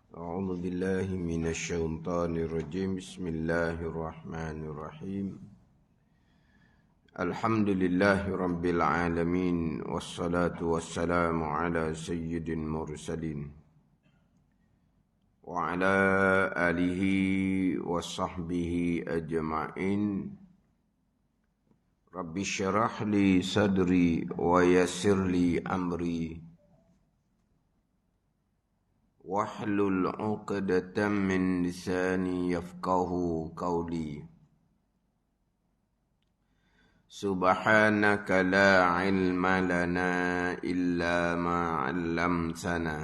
أعوذ بالله من الشيطان الرجيم بسم الله الرحمن الرحيم الحمد لله رب العالمين والصلاة والسلام على سيد المرسلين وعلى آله وصحبه أجمعين رب اشرح لي صدري ويسر لي أمري واحلل عقدة من لساني يفقه قولي سبحانك لا علم لنا إلا ما علمتنا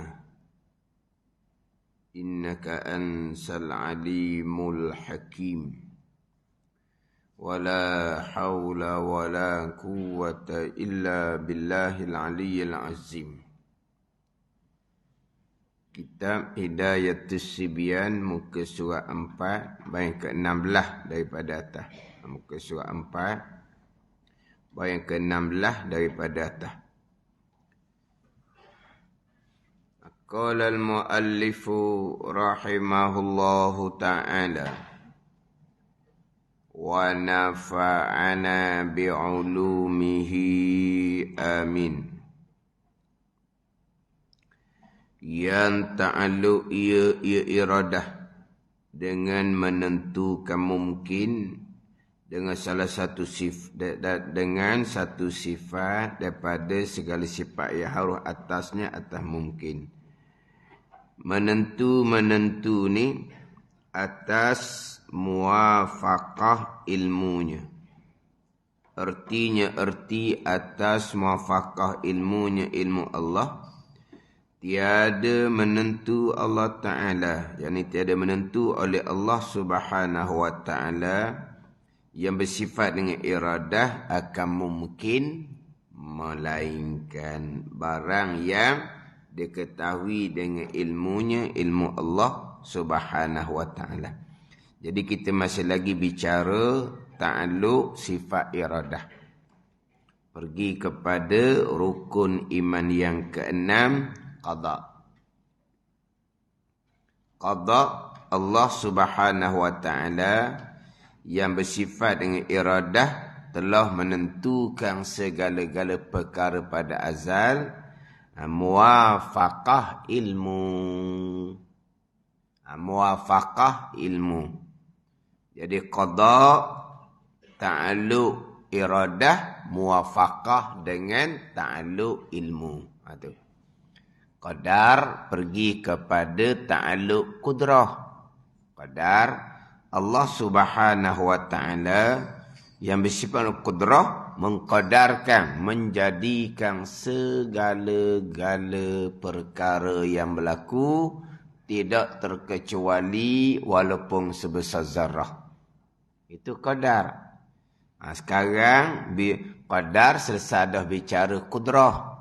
إنك أنت العليم الحكيم ولا حول ولا قوة إلا بالله العلي العظيم. Kitab Hidayatus Sibyan muka surat 4 bayan ke-16 daripada atas. Muka surat 4 bayan ke-16 daripada atas. Qala al-muallifu rahimahullahu ta'ala wa nafa'ana bi'ulumihi amin. Yang ta'alluq ia iradah dengan menentukan mungkin dengan salah satu dengan satu sifat daripada segala sifat yang harus atasnya atas mungkin. Menentu ni atas muwafaqah ilmunya. Artinya atas muwafaqah ilmunya ilmu Allah. Tiada menentu Allah Ta'ala, yakni tiada menentu oleh Allah Subhanahu wa Ta'ala yang bersifat dengan iradah akan mungkin melainkan barang yang diketahui dengan ilmunya, ilmu Allah Subhanahu wa Ta'ala. Jadi kita masih lagi bicara ta'alluq sifat iradah. Pergi kepada rukun iman yang keenam, qada. Qada Allah Subhanahu wa Ta'ala yang bersifat dengan iradah telah menentukan segala-gala perkara pada azal. Muwafaqah ilmu. Muwafaqah ilmu. Jadi qada ta'alluq iradah muwafaqah dengan ta'alluq ilmu. Itu. Qadar pergi kepada ta'alluq kudrah. Qadar Allah Subhanahu wa Ta'ala yang bersifat kudrah mengqadarkan, menjadikan segala-gala perkara yang berlaku tidak terkecuali walaupun sebesar zarrah. Itu qadar. Sekarang qadar selesai dah bicara kudrah.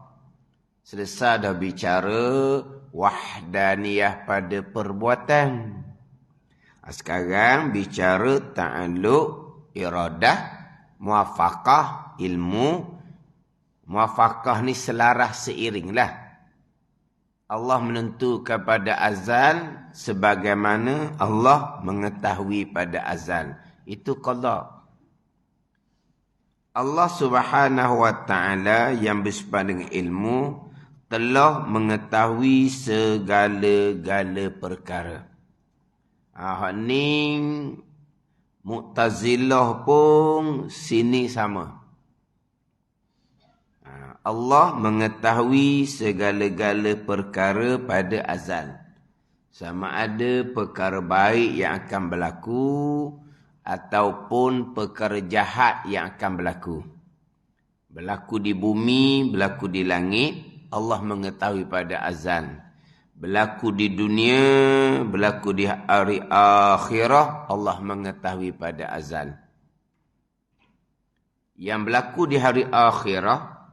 Selesai dah bicara wahdaniyah pada perbuatan. Sekarang bicara ta'alluq iradah, muwafaqah ilmu. Muwafaqah ni selaras seiringlah. Allah menentukan pada azal sebagaimana Allah mengetahui pada azal. Itu qada. Allah Subhanahu wa Ta'ala yang bersifat dengan ilmu telah mengetahui segala-gala perkara. Ni Mu'tazilah pun sini sama. Allah mengetahui segala-gala perkara pada azal. Sama ada perkara baik yang akan berlaku ataupun perkara jahat yang akan berlaku. Berlaku di bumi, berlaku di langit, Allah mengetahui pada azal. Berlaku di dunia, berlaku di hari akhirah, Allah mengetahui pada azal. Yang berlaku di hari akhirah,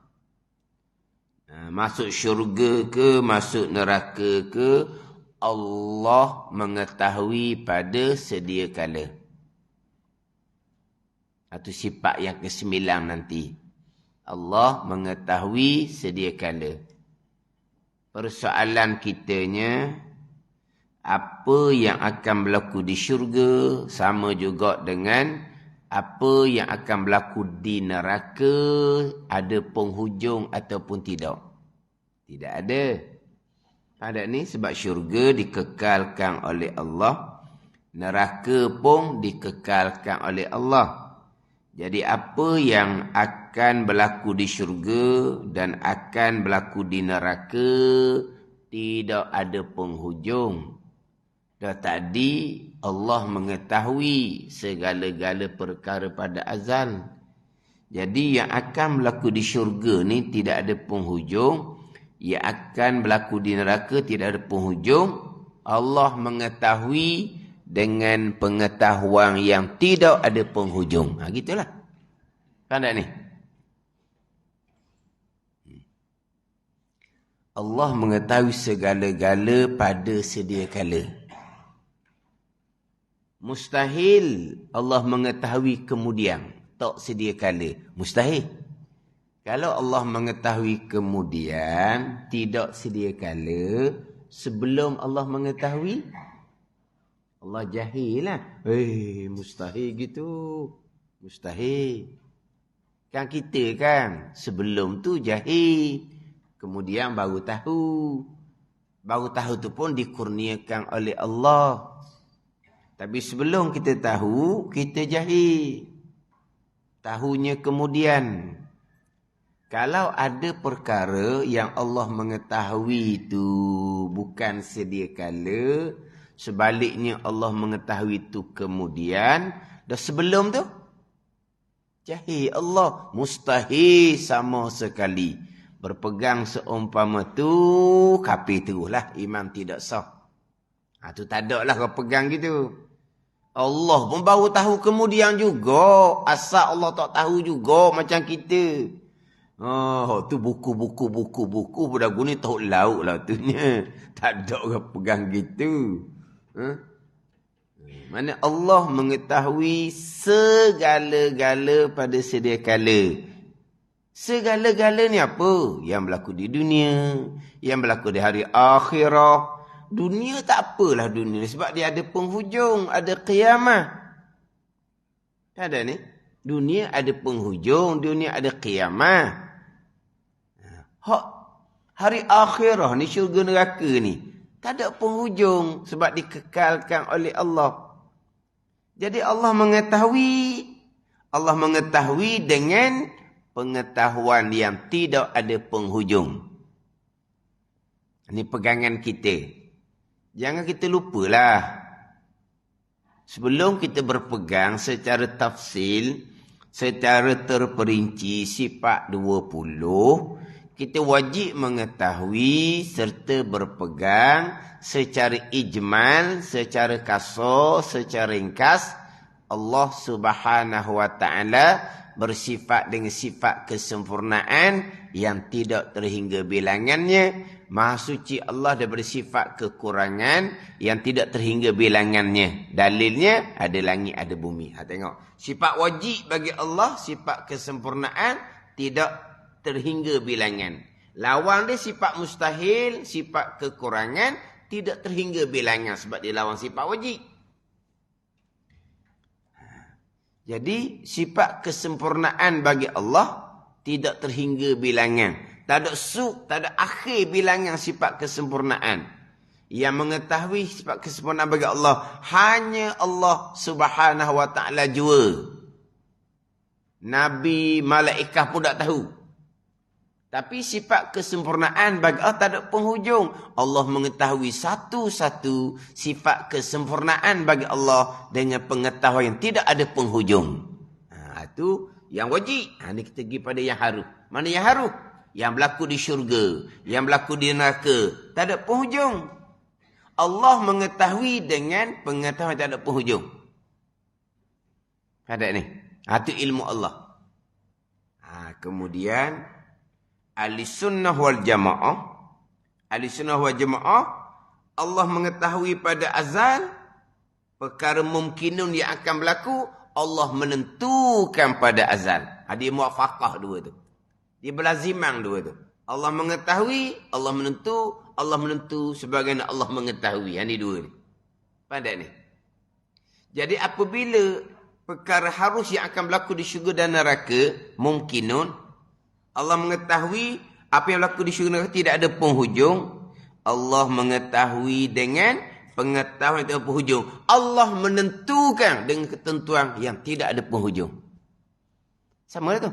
masuk syurga ke, masuk neraka ke, Allah mengetahui pada sedia kala. Itu sifat yang ke-9 nanti. Allah mengetahui sedia kala. Persoalan kitanya, apa yang akan berlaku di syurga sama juga dengan apa yang akan berlaku di neraka, ada penghujung ataupun tidak. Tidak ada. Ada ni sebab syurga dikekalkan oleh Allah, neraka pun dikekalkan oleh Allah. Jadi apa yang akan berlaku di syurga dan akan berlaku di neraka tidak ada penghujung. Dah tadi Allah mengetahui segala-gala perkara pada azal. Jadi yang akan berlaku di syurga ni tidak ada penghujung. Yang akan berlaku di neraka tidak ada penghujung. Allah mengetahui dengan pengetahuan yang tidak ada penghujung. Gitulah. Faham tak ni? Allah mengetahui segala-gala pada sedia kala. Mustahil Allah mengetahui kemudian, tak sedia kala. Mustahil. Kalau Allah mengetahui kemudian, tidak sedia kala, sebelum Allah mengetahui, Allah jahil lah. Mustahil gitu. Mustahil. Kan kita kan, sebelum tu jahil. Kemudian baru tahu. Baru tahu tu pun dikurniakan oleh Allah. Tapi sebelum kita tahu, kita jahil. Tahunya kemudian. Kalau ada perkara yang Allah mengetahui itu bukan sedia kala, sebaliknya Allah mengetahui itu kemudian, dah sebelum tu, jahil Allah. Mustahil sama sekali. Berpegang seumpama tu, kafir teruslah, iman tidak sah. Tu tak ada lah kau pegang gitu. Allah pun baru tahu kemudian juga. Asal Allah tak tahu juga macam kita. Tu buku. Budak guni tahu lauk lah tunya. Tak ada orang pegang gitu. Mana Allah mengetahui segala-gala pada sedia kala. Segala-gala ni apa? Yang berlaku di dunia. Yang berlaku di hari akhirah. Dunia tak apalah dunia. Sebab dia ada penghujung. Ada qiyamah. Tak ada ni. Dunia ada penghujung. Dunia ada qiyamah. Hari akhirah ni, syurga neraka ni. Tak ada penghujung. Sebab dikekalkan oleh Allah. Jadi Allah mengetahui. Allah mengetahui dengan pengetahuan yang tidak ada penghujung. Ini pegangan kita. Jangan kita lupalah. Sebelum kita berpegang secara tafsil, secara terperinci sifat 20, kita wajib mengetahui serta berpegang secara ijmal, secara kasar, secara ringkas. Allah Subhanahu wa ta'ala bersifat dengan sifat kesempurnaan yang tidak terhingga bilangannya. Maha suci Allah daripada sifat kekurangan yang tidak terhingga bilangannya. Dalilnya ada langit, ada bumi. Tengok. Sifat wajib bagi Allah, sifat kesempurnaan tidak terhingga bilangan. Lawan dia sifat mustahil, sifat kekurangan tidak terhingga bilangan sebab dia lawan sifat wajib. Jadi sifat kesempurnaan bagi Allah tidak terhingga bilangan. Tak ada tak ada akhir bilangan sifat kesempurnaan. Yang mengetahui sifat kesempurnaan bagi Allah hanya Allah Subhanahu wa ta'ala jua. Nabi, malaikat pun tak tahu. Tapi sifat kesempurnaan bagi Allah tak ada penghujung. Allah mengetahui satu-satu sifat kesempurnaan bagi Allah dengan pengetahuan yang tidak ada penghujung. Itu yang wajib. Ini kita pergi pada yang haru. Mana yang haru? Yang berlaku di syurga, yang berlaku di neraka, tak ada penghujung. Allah mengetahui dengan pengetahuan tak ada penghujung. Ada ni. Itu ilmu Allah. Kemudian ahli sunnah wal jamaah. Ahli sunnah wal jamaah, Allah mengetahui pada azal perkara mungkinun yang akan berlaku, Allah menentukan pada azal. Dia muafakah dua tu. Dia berlazimang dua tu. Allah mengetahui, Allah menentu, Allah menentu, sebagaimana Allah mengetahui. Ini dua ni. Pandai ni. Jadi apabila perkara harus yang akan berlaku di syurga dan neraka, mungkinun, Allah mengetahui apa yang berlaku di syurga dan neraka tidak ada penghujung. Allah mengetahui dengan pengetahuan yang tidak ada penghujung. Allah menentukan dengan ketentuan yang tidak ada penghujung. Sama lah tu.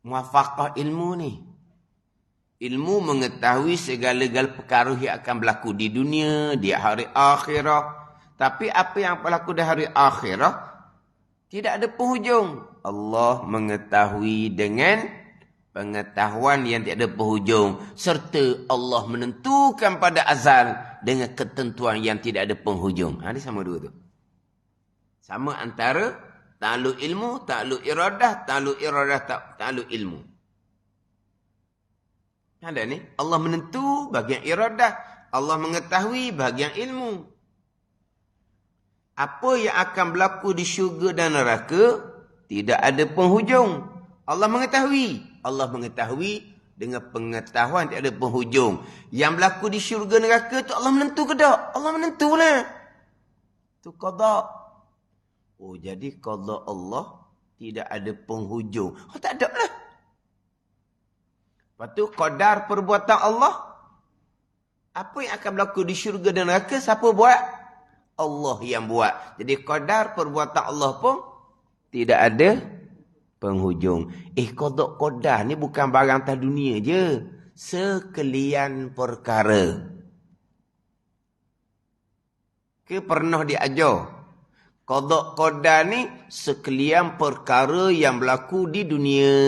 Muafaqah ilmu ni. Ilmu mengetahui segala-gala perkara yang akan berlaku di dunia, di hari akhirah. Tapi apa yang berlaku di hari akhirah, tidak ada penghujung. Allah mengetahui dengan pengetahuan yang tidak ada penghujung. Serta Allah menentukan pada azal dengan ketentuan yang tidak ada penghujung. Ini sama dua tu. Sama antara ta'alluq ilmu, ta'alluq iradah, ta'alluq ilmu. Ada ni. Allah menentu bahagian iradah. Allah mengetahui bahagian ilmu. Apa yang akan berlaku di syurga dan neraka, tidak ada penghujung. Allah mengetahui. Allah mengetahui dengan pengetahuan tidak ada penghujung. Yang berlaku di syurga neraka tu Allah menentu ke tak? Allah menentulah. Tu qada. Oh, jadi qada Allah tidak ada penghujung. Oh, tak ada lah. Lepas tu, qadar perbuatan Allah. Apa yang akan berlaku di syurga dan neraka, siapa buat? Allah yang buat. Jadi, qadar perbuatan Allah pun tidak ada penghujung. Qadar ni bukan barang atas dunia je. Sekalian perkara. Pernah diajar? Qadar ni sekalian perkara yang berlaku di dunia.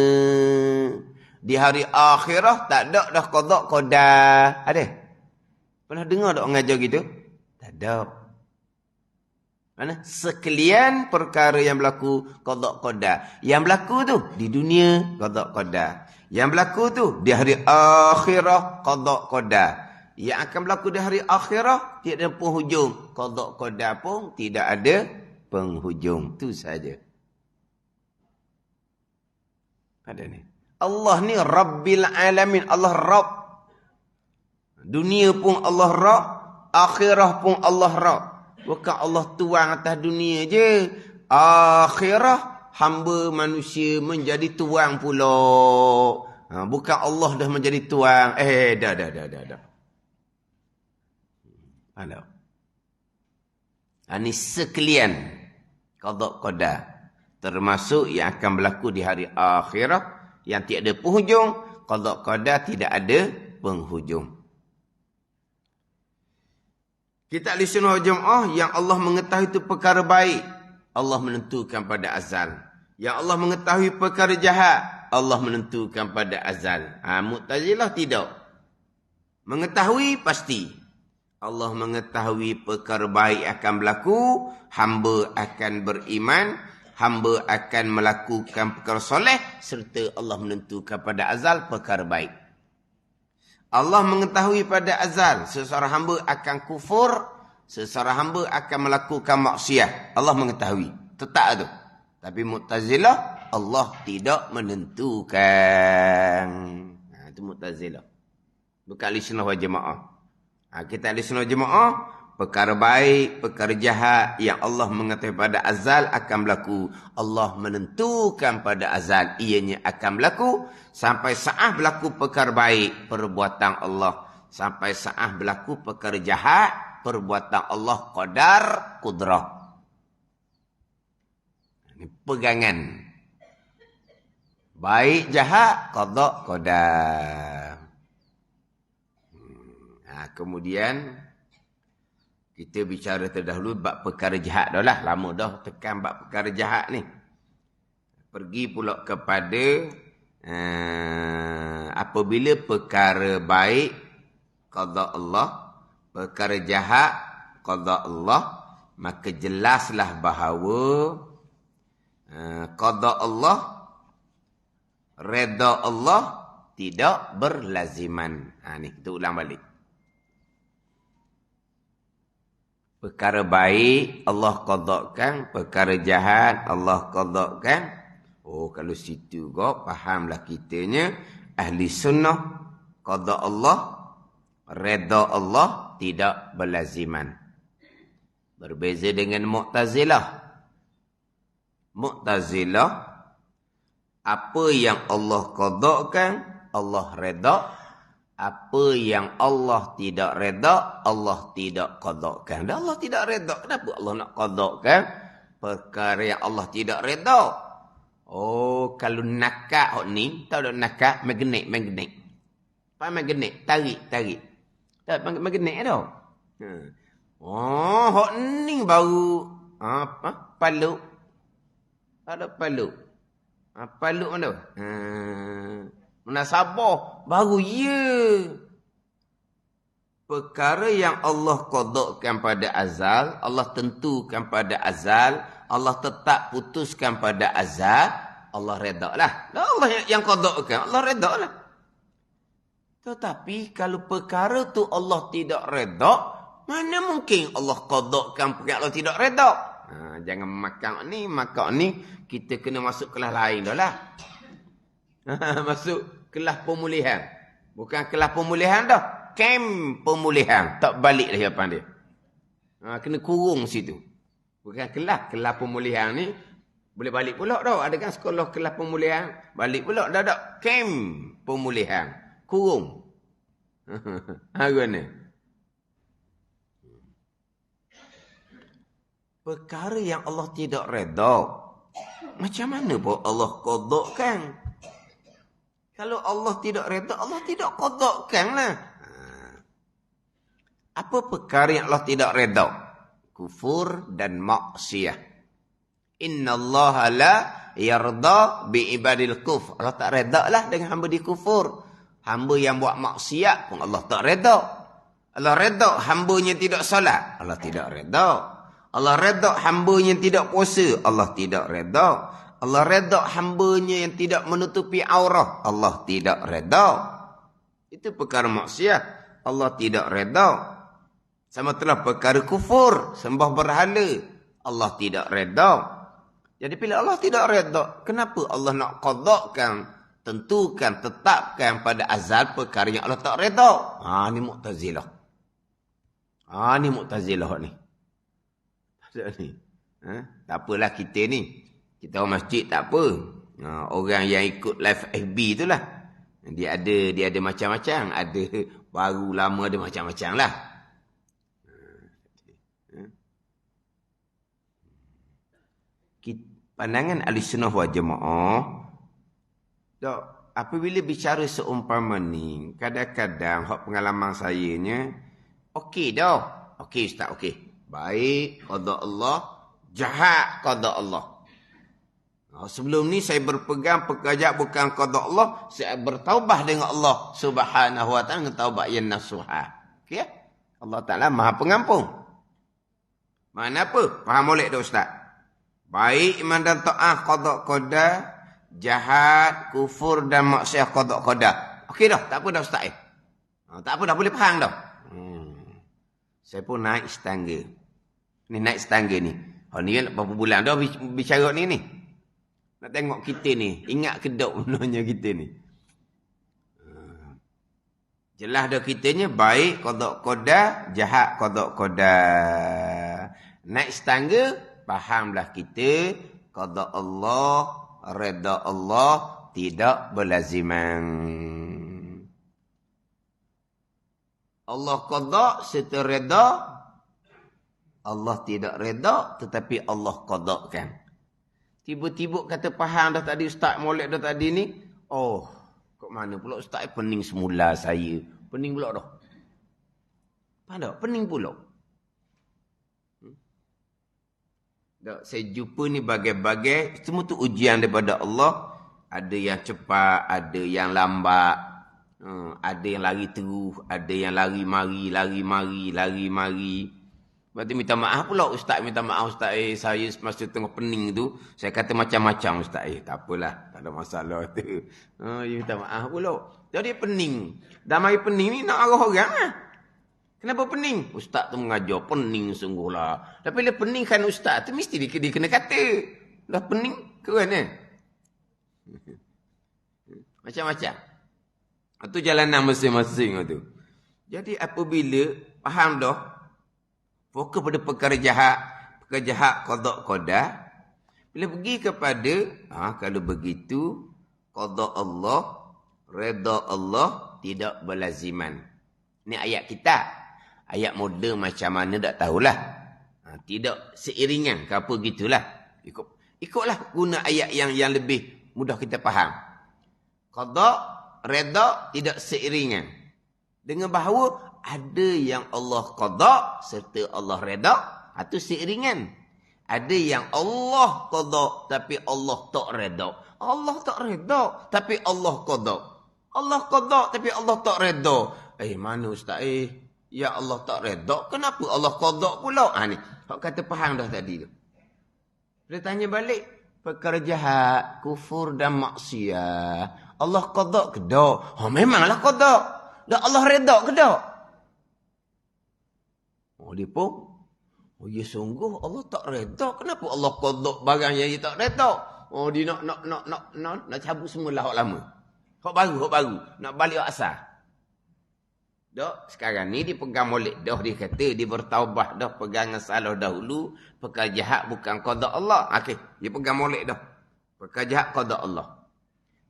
Di hari akhirah tak ada dah qadar. Ada? Pernah dengar tak orang ajar gitu? Tak ada. Mana? Sekalian perkara yang berlaku qadar. Yang berlaku tu di dunia qadar. Yang berlaku tu di hari akhirah qadar. Yang akan berlaku di hari akhirah tidak ada penghujung. Qadar pun tidak ada penghujung. Tu saja. Ada ni. Allah ni Rabbil Alamin. Allah Rabb. Dunia pun Allah Rabb. Akhirah pun Allah Rabb. Bukan Allah tuang atas dunia je. Akhirah hamba manusia menjadi tuang pula. Bukan Allah dah menjadi tuang. Dah. Ada. Ini sekalian qadar. Termasuk yang akan berlaku di hari akhirah. Yang tiada penghujung. Qadar tidak ada penghujung. Kita ahli sunnah wal jamaah yang Allah mengetahui itu perkara baik. Allah menentukan pada azal. Yang Allah mengetahui perkara jahat. Allah menentukan pada azal. Mu'tazilah tidak. Mengetahui pasti. Allah mengetahui perkara baik akan berlaku. Hamba akan beriman. Hamba akan melakukan perkara soleh. Serta Allah menentukan pada azal perkara baik. Allah mengetahui pada azal seseorang hamba akan kufur, seseorang hamba akan melakukan maksiat. Allah mengetahui. Tetap tu. Tapi Mu'tazilah, Allah tidak menentukan. Itu Mu'tazilah. Bukan ahli sunnah wal jamaah. Kita ahli sunnah wal jamaah, perkara baik, perkara jahat yang Allah mengetahui pada azal akan berlaku. Allah menentukan pada azal ianya akan berlaku. Sampai saat berlaku perkara baik, perbuatan Allah. Sampai saat berlaku perkara jahat, perbuatan Allah qadar, kudrah. Ini pegangan. Baik, jahat, qada, qadar. Kemudian kita bicara terdahulu bab perkara jahat dah lah. Lama dah tekan bab perkara jahat ni. Pergi pula kepada apabila perkara baik qada Allah, perkara jahat qada Allah, maka jelaslah bahawa qada Allah, redha Allah tidak berlaziman. Ni kita ulang balik. Perkara baik Allah qadakan, perkara jahat Allah qadakan. Oh, kalau situ kau fahamlah kitanya ahli sunnah qada Allah, redha Allah tidak berlaziman. Berbeza dengan Mu'tazilah. Mu'tazilah, apa yang Allah qadakan, Allah redha. Apa yang Allah tidak redha, Allah tidak qadakan. Dan Allah tidak redha. Kenapa Allah nak qadakan perkara yang Allah tidak redha? Oh, kalau nakak hok ni, tahu tak nakak? Magnet. Apa magnet? Tarik. Tak magnet dah. Oh, hok ni baru apa? Palu. Ada palu. Palu mana? Munasabah baru perkara yang Allah qadakan pada azal, Allah tentukan pada azal, Allah tetap putuskan pada azal, Allah redha lah. Allah yang qadakan, Allah redha lah. Tetapi kalau perkara tu Allah tidak redha, mana mungkin Allah qadakan perkara Allah tidak redha? Jangan makan ni, kita kena masuk kelas lain dah lah. Masuk kelas pemulihan. Bukan kelas pemulihan dah. Kem pemulihan. Tak balik lagi apa dia. Kena kurung situ. Bukan kelas pemulihan ni. Boleh balik pula dah. Ada kan sekolah kelas pemulihan. Balik pula. Dah. Kem pemulihan. Kurung. Apa ni? Perkara yang Allah tidak redha. Macam mana pun Allah qadakan? Kalau Allah tidak redha, Allah tidak qadakan lah. Apa perkara yang Allah tidak redha? Kufur dan maksiyah. Inna Allah la yarda bi ibadil kufr. Allah tak redha lah dengan hamba di kufur. Hamba yang buat maksiat pun Allah tak redha. Allah redha hambanya tidak solat. Allah tidak redha. Allah redha hambanya tidak puasa. Allah tidak redha. Allah redha hambanya yang tidak menutupi aurah. Allah tidak redha. Itu perkara maksiat. Allah tidak redha. Sama telah perkara kufur, sembah berhala. Allah tidak redha. Jadi bila Allah tidak redha, kenapa Allah nak qadakan, tentukan, tetapkan pada azal perkara yang Allah tak redha? Ni Mu'tazilah. Ni Mu'tazilah ni. Tak apalah kita ni. Kita orang masjid tak apa. Orang yang ikut live FB tu lah. Dia ada macam-macam. Ada baru, lama, ada macam-macam lah. Pandangan Ahlussunnah wal Jamaah. Apabila bicara seumpama ni, kadang-kadang hak pengalaman saya ni, okey dah. Okey Ustaz, okey. Baik, qada Allah, jahat qada Allah. Sebelum ni saya berpegang pekerjaan bukan qada Allah, saya bertaubah dengan Allah Subhanahu wa taala dengan taubat yang nasuha. Okey? Allah Taala Maha Pengampun. Mana apa? Faham molek dah Ustaz? Baik iman dan taat qada qada, jahat, kufur dan maksiat qada qada. Okey dah, tak apa dah Ustaz. Tak apa dah, boleh faham dah. Saya pun naik setangga. Ni naik setangga ni. Ni kan berapa bulan dah bicara ni. Nak tengok kita ni. Ingat kedok benarnya kita ni. Jelas dah kitanya baik qada qada, jahat qada qada. Naik setangga, fahamlah kita qada Allah, redha Allah tidak berlaziman. Allah qada serta redha, Allah tidak redha tetapi Allah qadakan. Tiba-tiba kata faham dah tadi Ustaz molek dah tadi ni. Oh, kok mana pula Ustaz pening semula saya. Pening pula dah. Faham tak? Pening pula. Saya jumpa ni bagai-bagai. Semua tu ujian daripada Allah. Ada yang cepat, ada yang lambat. Ada yang lari terus, ada yang lari mari. Lepas tu minta maaf pula Ustaz, minta maaf Ustaz. Saya masa tengah pening tu, saya kata macam-macam Ustaz. Tak apalah, tak ada masalah tu. Dia minta maaf pula. Jadi pening. Dah mari pening ni nak arah orang lah. Kenapa pening? Ustaz tu mengajar, pening sungguhlah. Tapi bila pening kan Ustaz tu mesti dia kena kata. Dah pening ke mana? Macam-macam. Itu jalanan masing-masing tu. Jadi apabila faham dah, fokus pada perkara jahat qada qada, bila pergi kepada kalau begitu qada Allah, redha Allah tidak berlaziman. Ni ayat kita. Ayat moden macam mana tak tahulah. Tidak seiringan ke apa gitulah. Ikutlah guna ayat yang lebih mudah kita faham. Qada, redha tidak seiringan. Dengan bahawa ada yang Allah qada serta Allah redha, itu seiringan. Ada yang Allah qada tapi Allah tak redha. Allah tak redha tapi Allah qada. Allah qada tapi Allah tak redha. Mana ustaz? Ya Allah tak redha, kenapa Allah qada pula? Ni, hak kata faham dah tadi tu. Dia tanya balik, perkara jahat, kufur dan maksiat. Allah qada ke tak? Memanglah qada. Dan Allah redha ke tak? Dia pun, ya sungguh Allah tak redha. Kenapa Allah qada barang yang dia tak redha? Dia nak cabut semula hak lama. Hak baru. Nak balik hak asal. Dok, sekarang ni dia pegang molek dah, dia kata dia bertaubat dah, pegangan salah dahulu, perkara jahat bukan qada Allah. Okey, dia pegang molek dah. Perkara jahat qada Allah.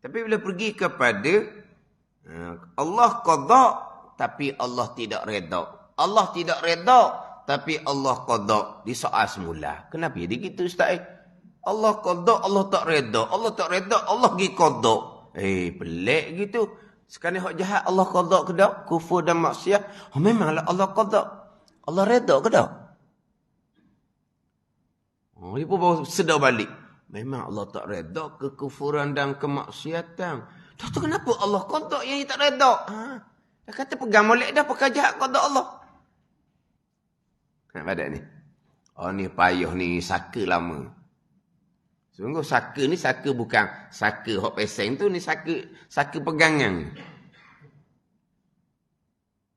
Tapi bila pergi kepada Allah qada tapi Allah tidak redha. Allah tidak redha tapi Allah qada. Di soal semula. Kenapa dia gitu ustaz? Allah qada, Allah tak redha. Allah tak redha, Allah pergi qada. Pelik gitu. Sekarang hak jahat Allah qada ke tak? Kufur dan maksiat. Memanglah Allah qada. Allah redha ke tak? Dia pun baru sedar balik. Memang Allah tak redha kekufuran dan kemaksiatan. Tu kenapa Allah qada yang tak redha? Dia kata pegang molek dah perkara jahat qada Allah. Pada ni. Ni payah ni saka lama. Sungguh saka ni saka bukan saka hok peseng tu, ni saka pegangan.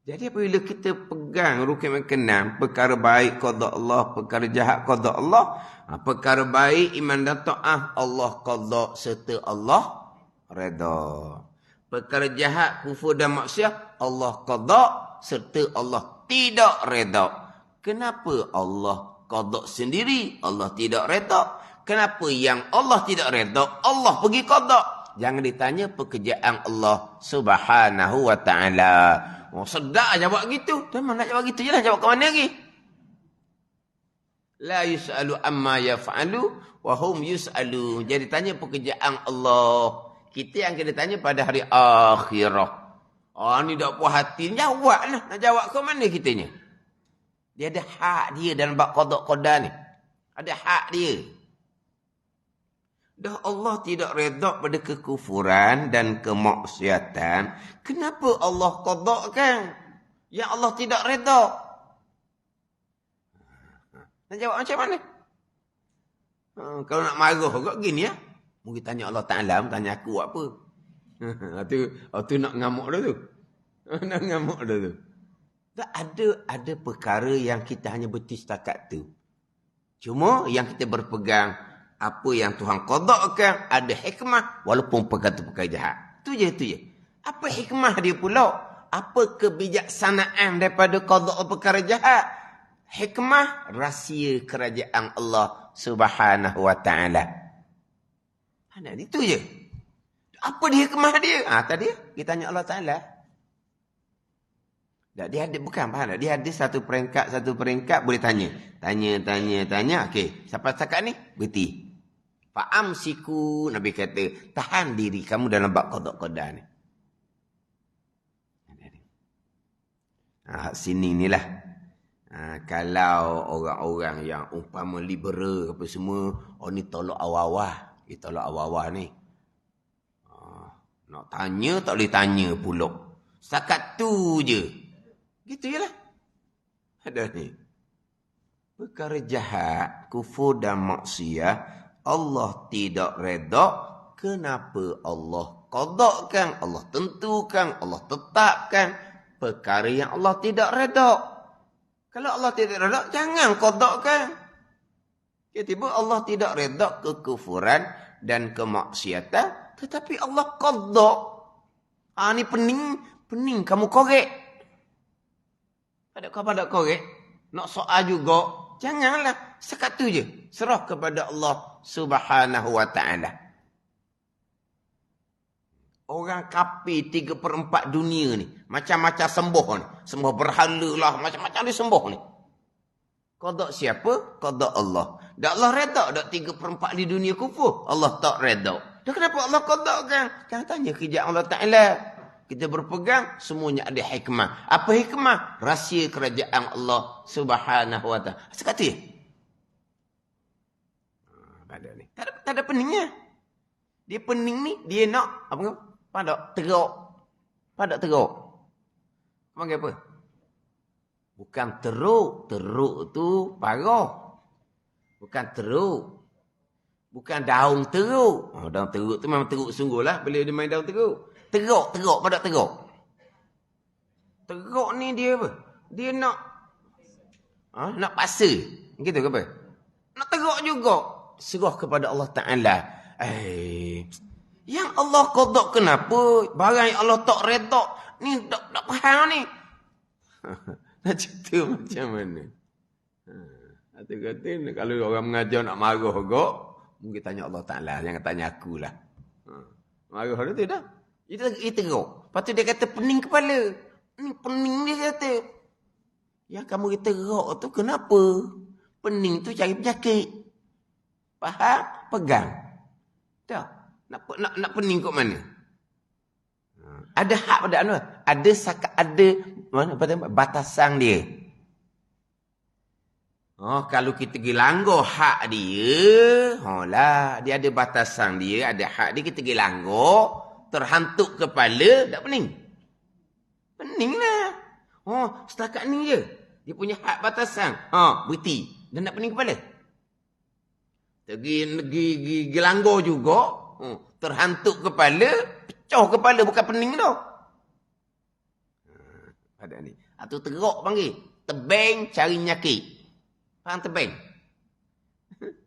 Jadi apabila kita pegang rukun keenam, perkara baik qada Allah, perkara jahat qada Allah, perkara baik iman dan taat Allah qada serta Allah redha. Perkara jahat kufur dan maksiat Allah qada serta Allah tidak redha. Kenapa Allah qada sendiri, Allah tidak redha? Kenapa yang Allah tidak redha, Allah pergi qada? Jangan ditanya pekerjaan Allah Subhanahu wa taala. Sedap jawab gitu. Memang nak jawab gitu je lah. Jawab ke mana lagi? La yus'alu amma yaf'alu wa hum yus'alu. Jadi tanya pekerjaan Allah. Kita yang kena tanya pada hari akhirah. Ni tak puas hati. Jawablah. Nak jawab ke mana kitanya? Dia ada hak dia dalam bab qada-qada ni. Ada hak dia. Dah Allah tidak redha pada kekufuran dan kemaksiatan. Kenapa Allah qadakan yang Allah tidak redha? Nak jawab macam mana? Kalau nak marah kok gini ya. Mungkin tanya Allah Ta'ala, tanya aku buat apa. Tu nak ngamuk dah tu. Nak ngamuk dah tu. Tak ada perkara yang kita hanya berhenti setakat tu. Cuma yang kita berpegang apa yang Tuhan qadakan ada hikmah walaupun perkara jahat. Tu je. Apa hikmah dia pula? Apa kebijaksanaan daripada qada perkara jahat? Hikmah rahsia kerajaan Allah Subhanahu wa taala. Itu je. Apa dia hikmah dia? Tadi kita tanya Allah Taala. Dia ada bukan faham tak? Dia ada satu peringkat boleh tanya. Tanya. Okey, sampai setakat ni berhenti. Fa'amsiku, Nabi kata, tahan diri kamu dalam bab qada ni. Sini ni lah. Kalau orang-orang yang umpama liberal apa semua, ni tolak awal-awal. Tolak awal-awal ni. Nak tanya tak boleh tanya pula. Setakat tu je. Gitu je lah. Ada ni. Perkara jahat, kufur dan maksiat, Allah tidak redha. Kenapa Allah qadakan, Allah tentukan, Allah tetapkan perkara yang Allah tidak redha? Kalau Allah tidak redha, jangan qadakan. Tiba-tiba Allah tidak redha kekufuran dan kemaksiatan, Tetapi Allah qadha. Ni pening kamu korek. Pada korek. Nak soal juga. Janganlah. Sekat tu je. Serah kepada Allah Subhanahu wa ta'ala. Orang kafir 3/4 dunia ni. Macam-macam sembuh ni. Sembuh berhala lah. Macam-macam dia sembuh ni. Qadha siapa? Qadha Allah. Dan Allah reda tak 3/4 di dunia kufur? Allah tak reda. Dan kenapa Allah qadha kan? Jangan tanya kerja Allah Ta'ala. Kita berpegang, semuanya ada hikmah. Apa hikmah? Rahsia kerajaan Allah Subhanahu wa ta'ala. Sekata ya? Tak ada peningnya. Dia pening ni, dia nak, apa? Padak teruk. Padak teruk. Panggil apa? Bukan teruk. Teruk tu parah. Bukan teruk. Bukan daun teruk. Daun teruk tu memang teruk sungguh lah. Bila dia main daun teruk. Teruk. Padak teruk. Teruk ni dia apa? Dia nak paksa. Gitu ke apa? Nak teruk juga. Serah kepada Allah Ta'ala. Yang Allah qadha kenapa? Barang yang Allah tak reda. Ni tak faham ni. Nak cerita macam mana? Kata-kata kalau orang mengajar nak marah juga, mungkin tanya Allah Ta'ala. Jangan tanya akulah. Marah tu dah. Itu teruk. Lepas tu dia kata pening kepala. Ni pening dia kata. Yang kamu kata teruk tu kenapa? Pening tu cari penyakit. Faham? Pegang. Tak. Nak pening kat mana? Ada hak pada anu. Ada mana batasan dia. Kalau kita pergi langgar hak dia, dia ada batasan dia, ada hak dia, kita pergi langgar, terhantuk kepala, tak pening. Peninglah. Setakat ni je. Dia punya hak batasan. Berhenti. Dan nak pening kepala. Pergi langgar juga, terhantuk kepala, pecah kepala, bukan pening tau. Ada ni. Atau teruk panggil. Tebeng cari nyakit. Faham tebeng?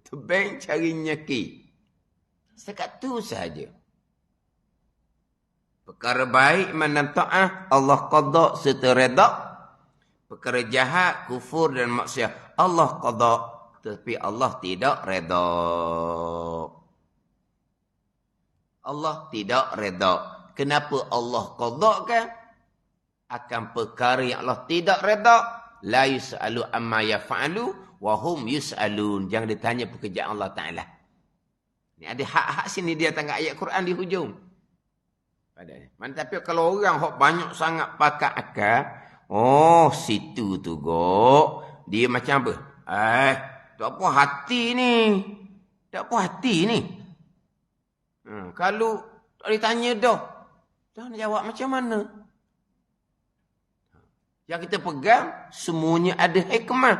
Tebeng cari nyakit. Sekat tu sahaja. Perkara baik mana ta'ah, Allah qadha serta reda. Perkara jahat, kufur dan maksiat, Allah qadha, tapi Allah tidak reda. Allah tidak reda. Kenapa Allah qadha kan? Akan perkara yang Allah tidak reda, la yus'alu amma yaf'alu wa hum yus'alun. Jangan ditanya pekerjaan Allah Ta'ala. Ni ada hak-hak sini dia tengah ayat Quran di hujung. Tapi kalau orang hok banyak sangat pakai akal, situ tu dia macam apa? Tak apa hati ni. Tak apa hati ni. Kalau tak ditanya dah nak jawab macam mana? Yang kita pegang, semuanya ada hikmah.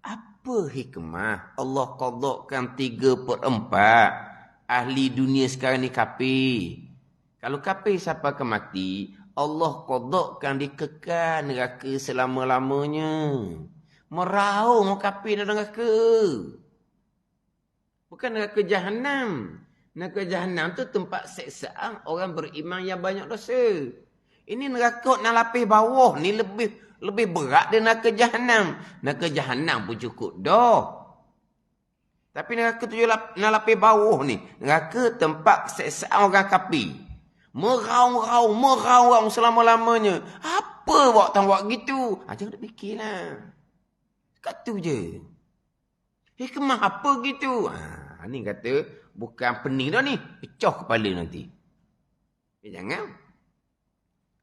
Apa hikmah? Allah qadhakan 3/4. Ahli dunia sekarang ni kafir. Kalau kafir siapa akan mati, Allah qadhakan dikekal neraka selama-lamanya. Meraung kafir dalam neraka. Bukan neraka Jahannam. Neraka Jahannam tu tempat seksaan orang beriman yang banyak dosa. Ini neraka nak lapis bawah ni lebih berat dari neraka Jahannam. Neraka Jahannam pun cukup dah. Tapi neraka tu nak lapis bawah ni. Neraka tempat seksaan orang kafir. Meraung selama-lamanya. Apa buat tang buat gitu? Jangan nak fikirlah. Kat tu je. Hikmah apa gitu? Ni kata bukan pening dah ni. Pecah kepala nanti. Jangan.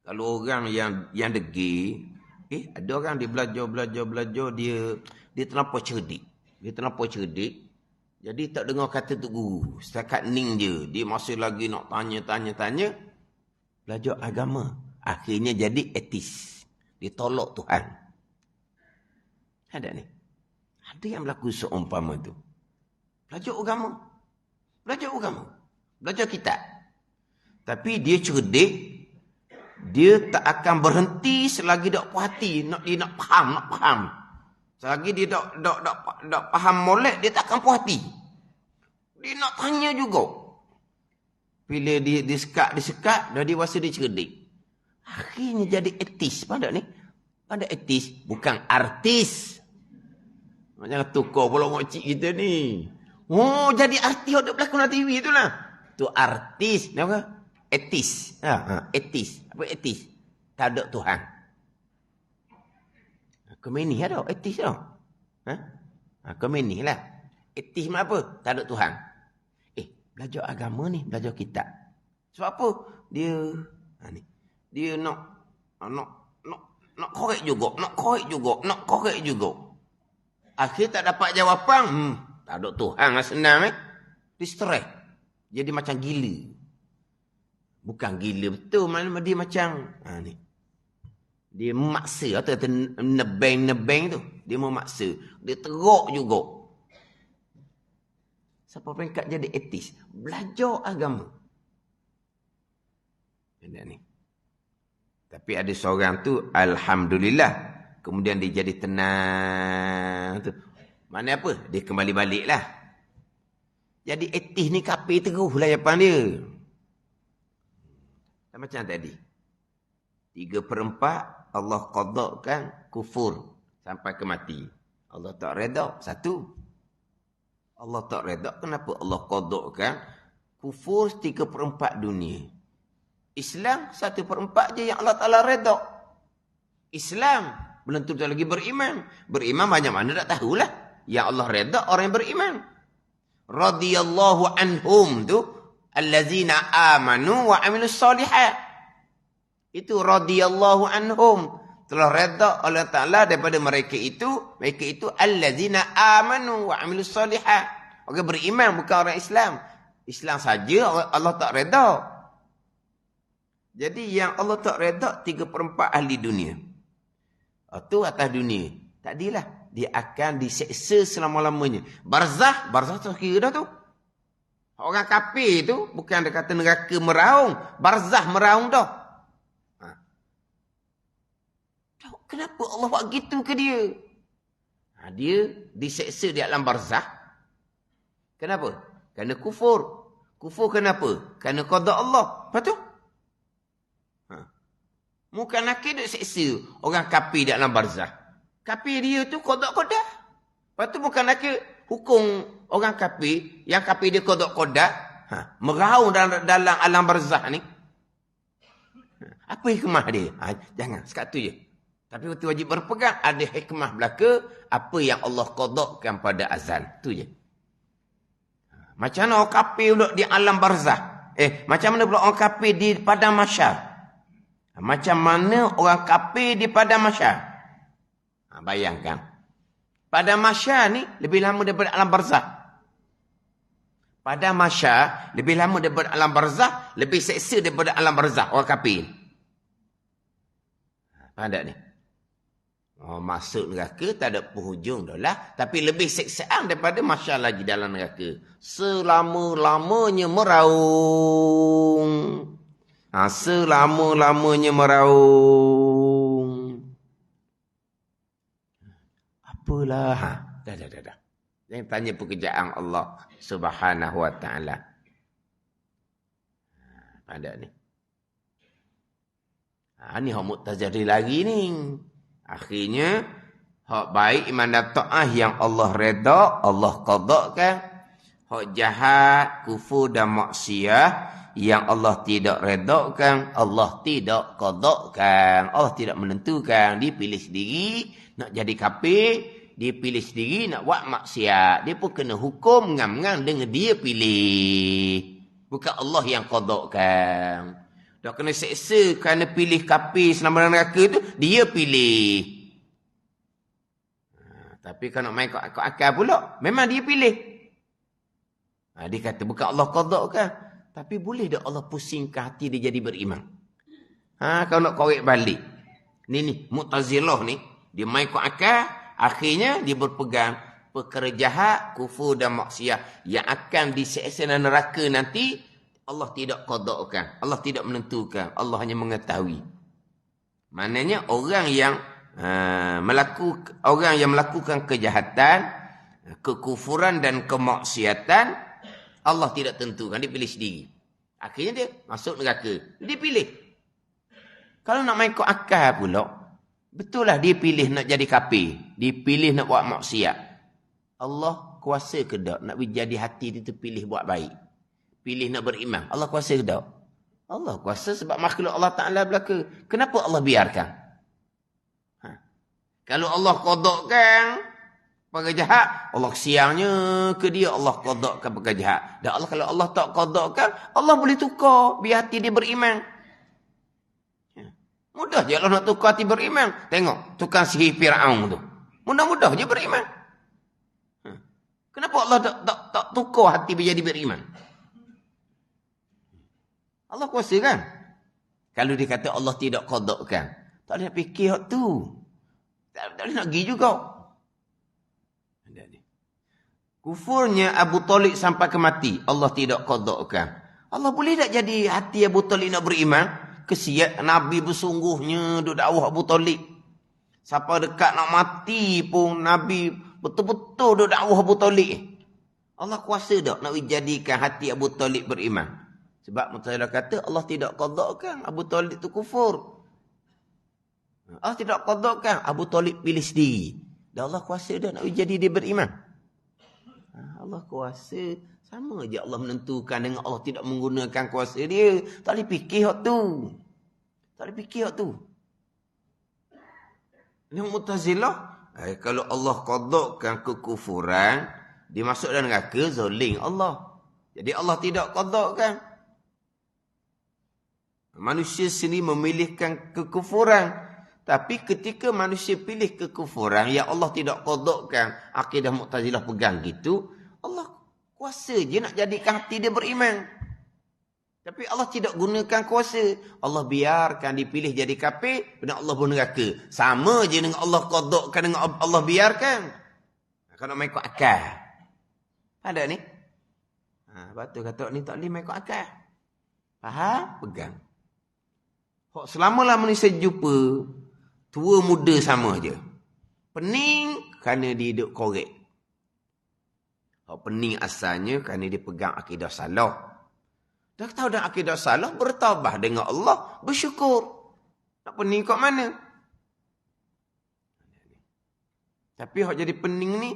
Kalau orang yang degil, ada orang dia belajar dia terlampau cerdik. Dia terlampau cerdik. Jadi tak dengar kata tu guru. Setakat ning je. Dia masih lagi nak tanya. Belajar agama. Akhirnya jadi etis. Dia tolak Tuhan. Ada ni. Ada yang berlaku seumpama tu. Belajar agama. Belajar kitab. Tapi dia cerdik. Dia tak akan berhenti selagi tak puas hati. Dia nak faham. Selagi dia tak faham molek, dia tak akan puas hati. Dia nak tanya juga. Bila disekat, dah dewasa dia cerdik. Akhirnya jadi etis. Pada ni. Pada etis. Bukan artis. Jangan tukar pula makcik kita ni. Oh, jadi artis ada pelakon TV tu lah. Tu artis. Apa? Etis. Etis. Apa etis? Tak ada Tuhan. Kemeni ada etis tau. Kemeni lah. Etis mana apa? Tak ada Tuhan. Belajar agama ni, belajar kitab. Sebab apa? Dia nak korek juga, nak korek juga. Akhir tak dapat jawapan. Tak ada Tuhan lah senang Dia stres. Jadi macam gila. Bukan gila betul, maknanya dia macam ni. Dia memaksa atau nebeng tu. Dia memaksa. Dia teruk juga. Siapa peringkat jadi etis? Belajar agama. Ni. Tapi ada seorang tu, alhamdulillah. Kemudian dia jadi tenang. Tu. Mana apa? Dia kembali balik lah. Jadi etis ni kapir terus lah jawapan dia. Macam tadi. 3/4 Allah qadakkan kufur sampai ke mati. Allah tak reda. Satu. Allah tak reda. Kenapa Allah qadakkan kufur 3/4 dunia? Islam 1/4 je yang Allah Ta'ala reda. Islam belum tentu lagi beriman. Beriman banyak mana tak tahulah. Yang Allah reda orang yang beriman. Radiyallahu anhum tu allazina amanu wa amilus solihat. Itu radiyallahu anhum. Telah reda Allah Ta'ala daripada mereka itu allazina amanu wa amilus solihat. Orang beriman bukan orang Islam. Islam saja Allah tak reda. Jadi yang Allah tak reda 3/4 ahli dunia. Itu atas dunia. Tadilah. Dia akan diseksa selama-lamanya. Barzah tu kira dah tu. Orang kafir tu bukan dia kata neraka meraung. Barzah meraung dah. Kenapa Allah buat gitu ke dia? Dia diseksa di alam barzah. Kenapa? Kerana kufur. Kufur kenapa? Kerana qada Allah. Lepas tu? Bukan nakir dia seksa orang kafir di alam barzah. Kafir dia tu qada-qada. Lepas tu bukan nakir hukum orang kafir. Yang kafir dia qada-qada. Meraung dalam alam barzah ni. Apa hikmah dia? Jangan, sekat tu je. Tapi kita wajib berpegang. Ada hikmah belaka. Apa yang Allah qadakkan pada azal. Tu je. Macam mana orang kafir pula di alam barzah? Macam mana pula orang kafir di padang mahsyar? Macam mana orang kafir di padang mahsyar? Bayangkan. Padang mahsyar ni lebih lama daripada alam barzah. Padang mahsyar lebih lama daripada alam barzah. Lebih seksa daripada alam barzah. Orang kafir. Faham tak ni? Masuk neraka tak ada penghujung dah lah. Tapi lebih seksaan daripada mahsyar lagi dalam neraka. Selama-lamanya meraung. Selama-lamanya meraung. Apalah. Dah. Jangan tanya pekerjaan Allah Subhanahu wa ta'ala. Ada ni. Ni hak Mu'tazili lagi ni. Akhirnya, hak baik iman dan ta'ah yang Allah reda, Allah qadakkan. Hak jahat, kufur dan maksiyah yang Allah tidak redakan, Allah tidak qadakkan. Allah tidak menentukan. Dia pilih sendiri nak jadi kafir, dia pilih sendiri nak buat maksiat. Dia pun kena hukum ngam-ngam dengan dia pilih. Bukan Allah yang qadakkan. Dah kena seksa kerana pilih kafir selama neraka tu, dia pilih. Tapi kalau nak main kau akal pula, memang dia pilih. Dia kata bukan Allah qadakkan. Tapi boleh tak Allah pusingkan hati dia jadi beriman? Kalau nak korek balik. Ni, Mu'tazilah ni. Dia main kau akal. Akhirnya dia berpegang perkara jahat, kufur dan maksiat. Yang akan diseksa dalam neraka nanti. Allah tidak qadakkan. Allah tidak menentukan. Allah hanya mengetahui. Maknanya orang yang melakukan kejahatan, kekufuran dan kemaksiatan, Allah tidak tentukan. Dia pilih sendiri. Akhirnya dia masuk neraka. Dia pilih. Kalau nak main ikut akal pula, betul lah dia pilih nak jadi kafir. Dia pilih nak buat maksiat. Allah kuasa ke tak nak jadi hati dia tu pilih buat baik? Pilih nak beriman. Allah kuasa ke tak? Allah kuasa sebab makhluk Allah Ta'ala belaka. Kenapa Allah biarkan? Kalau Allah qadakkan perkara jahat, Allah siangnya ke dia, Allah qadakkan perkara jahat. Dan Allah, kalau Allah tak qadakkan, Allah boleh tukar biar hati dia beriman. Mudah je Allah nak tukar hati beriman. Tengok, tukang sihir Fir'aun tu. Mudah-mudah je beriman. Kenapa Allah tak tukar hati menjadi beriman? Allah kuasa kan? Kalau dia kata Allah tidak qadakkan, tak boleh nak fikir hak tu. Tak boleh nak pergi juga. Kufurnya Abu Talib sampai ke mati, Allah tidak qadakkan. Allah boleh tak jadi hati Abu Talib nak beriman? Kesian Nabi bersungguhnya duk dakwah Abu Talib. Siapa dekat nak mati pun Nabi betul-betul duk dakwah Abu Talib. Allah kuasa tak nak jadikan hati Abu Talib beriman? Sebab Mu'tazilah kata Allah tidak qadakkan Abu Talib itu kufur. Allah tidak qadakkan Abu Talib pilih sendiri. Dan Allah kuasa dah nak jadi dia beriman. Allah kuasa. Sama je Allah menentukan dengan Allah tidak menggunakan kuasa dia. Tak boleh fikir hak tu. Tak boleh fikir hak tu. Ini Mu'tazilah. Kalau Allah qadakkan kekufuran, dia masuk dalam neraka, zalim Allah. Jadi Allah tidak qadakkan. Manusia sendiri memilihkan kekufuran. Tapi ketika manusia pilih kekufuran yang Allah tidak qadakkan, akidah Mu'tazilah pegang gitu, Allah kuasa je nak jadikan hati dia beriman. Tapi Allah tidak gunakan kuasa. Allah biarkan dipilih jadi kafir, dan Allah pun neraka. Sama je dengan Allah qadakkan dengan Allah biarkan. Kalau main ikut akal. Ada ni? Betul kata ni tak boleh main ikut akal. Faham? Pegang. Selamalah manusia jumpa, tua muda sama je. Pening kerana dia duduk korek. Pening asalnya kerana dia pegang akidah salah. Dah tahu dah akidah salah, bertaubat dengan Allah, bersyukur. Nak pening kat mana? Tapi hak jadi pening ni,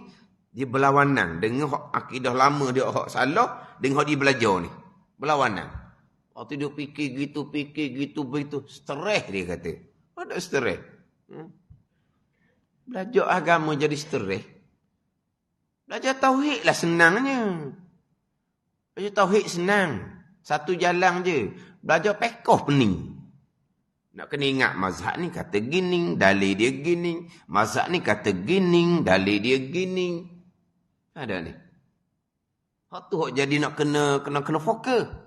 dia berlawanan dengan hak akidah lama dia, hak salah, dengan hak dia belajar ni. Berlawanan. Waktu dia fikir gitu, begitu. Stres dia kata. Ada stres. Belajar agama jadi stres. Belajar tauhid lah senangnya. Belajar tauhid senang. Satu jalan je. Belajar pekoh pening. Nak kena ingat mazhab ni kata gini, dalil dia gini. Mazhab ni kata gini, dalil dia gini. Ada ni. Hak tu hak jadi nak kena fokus.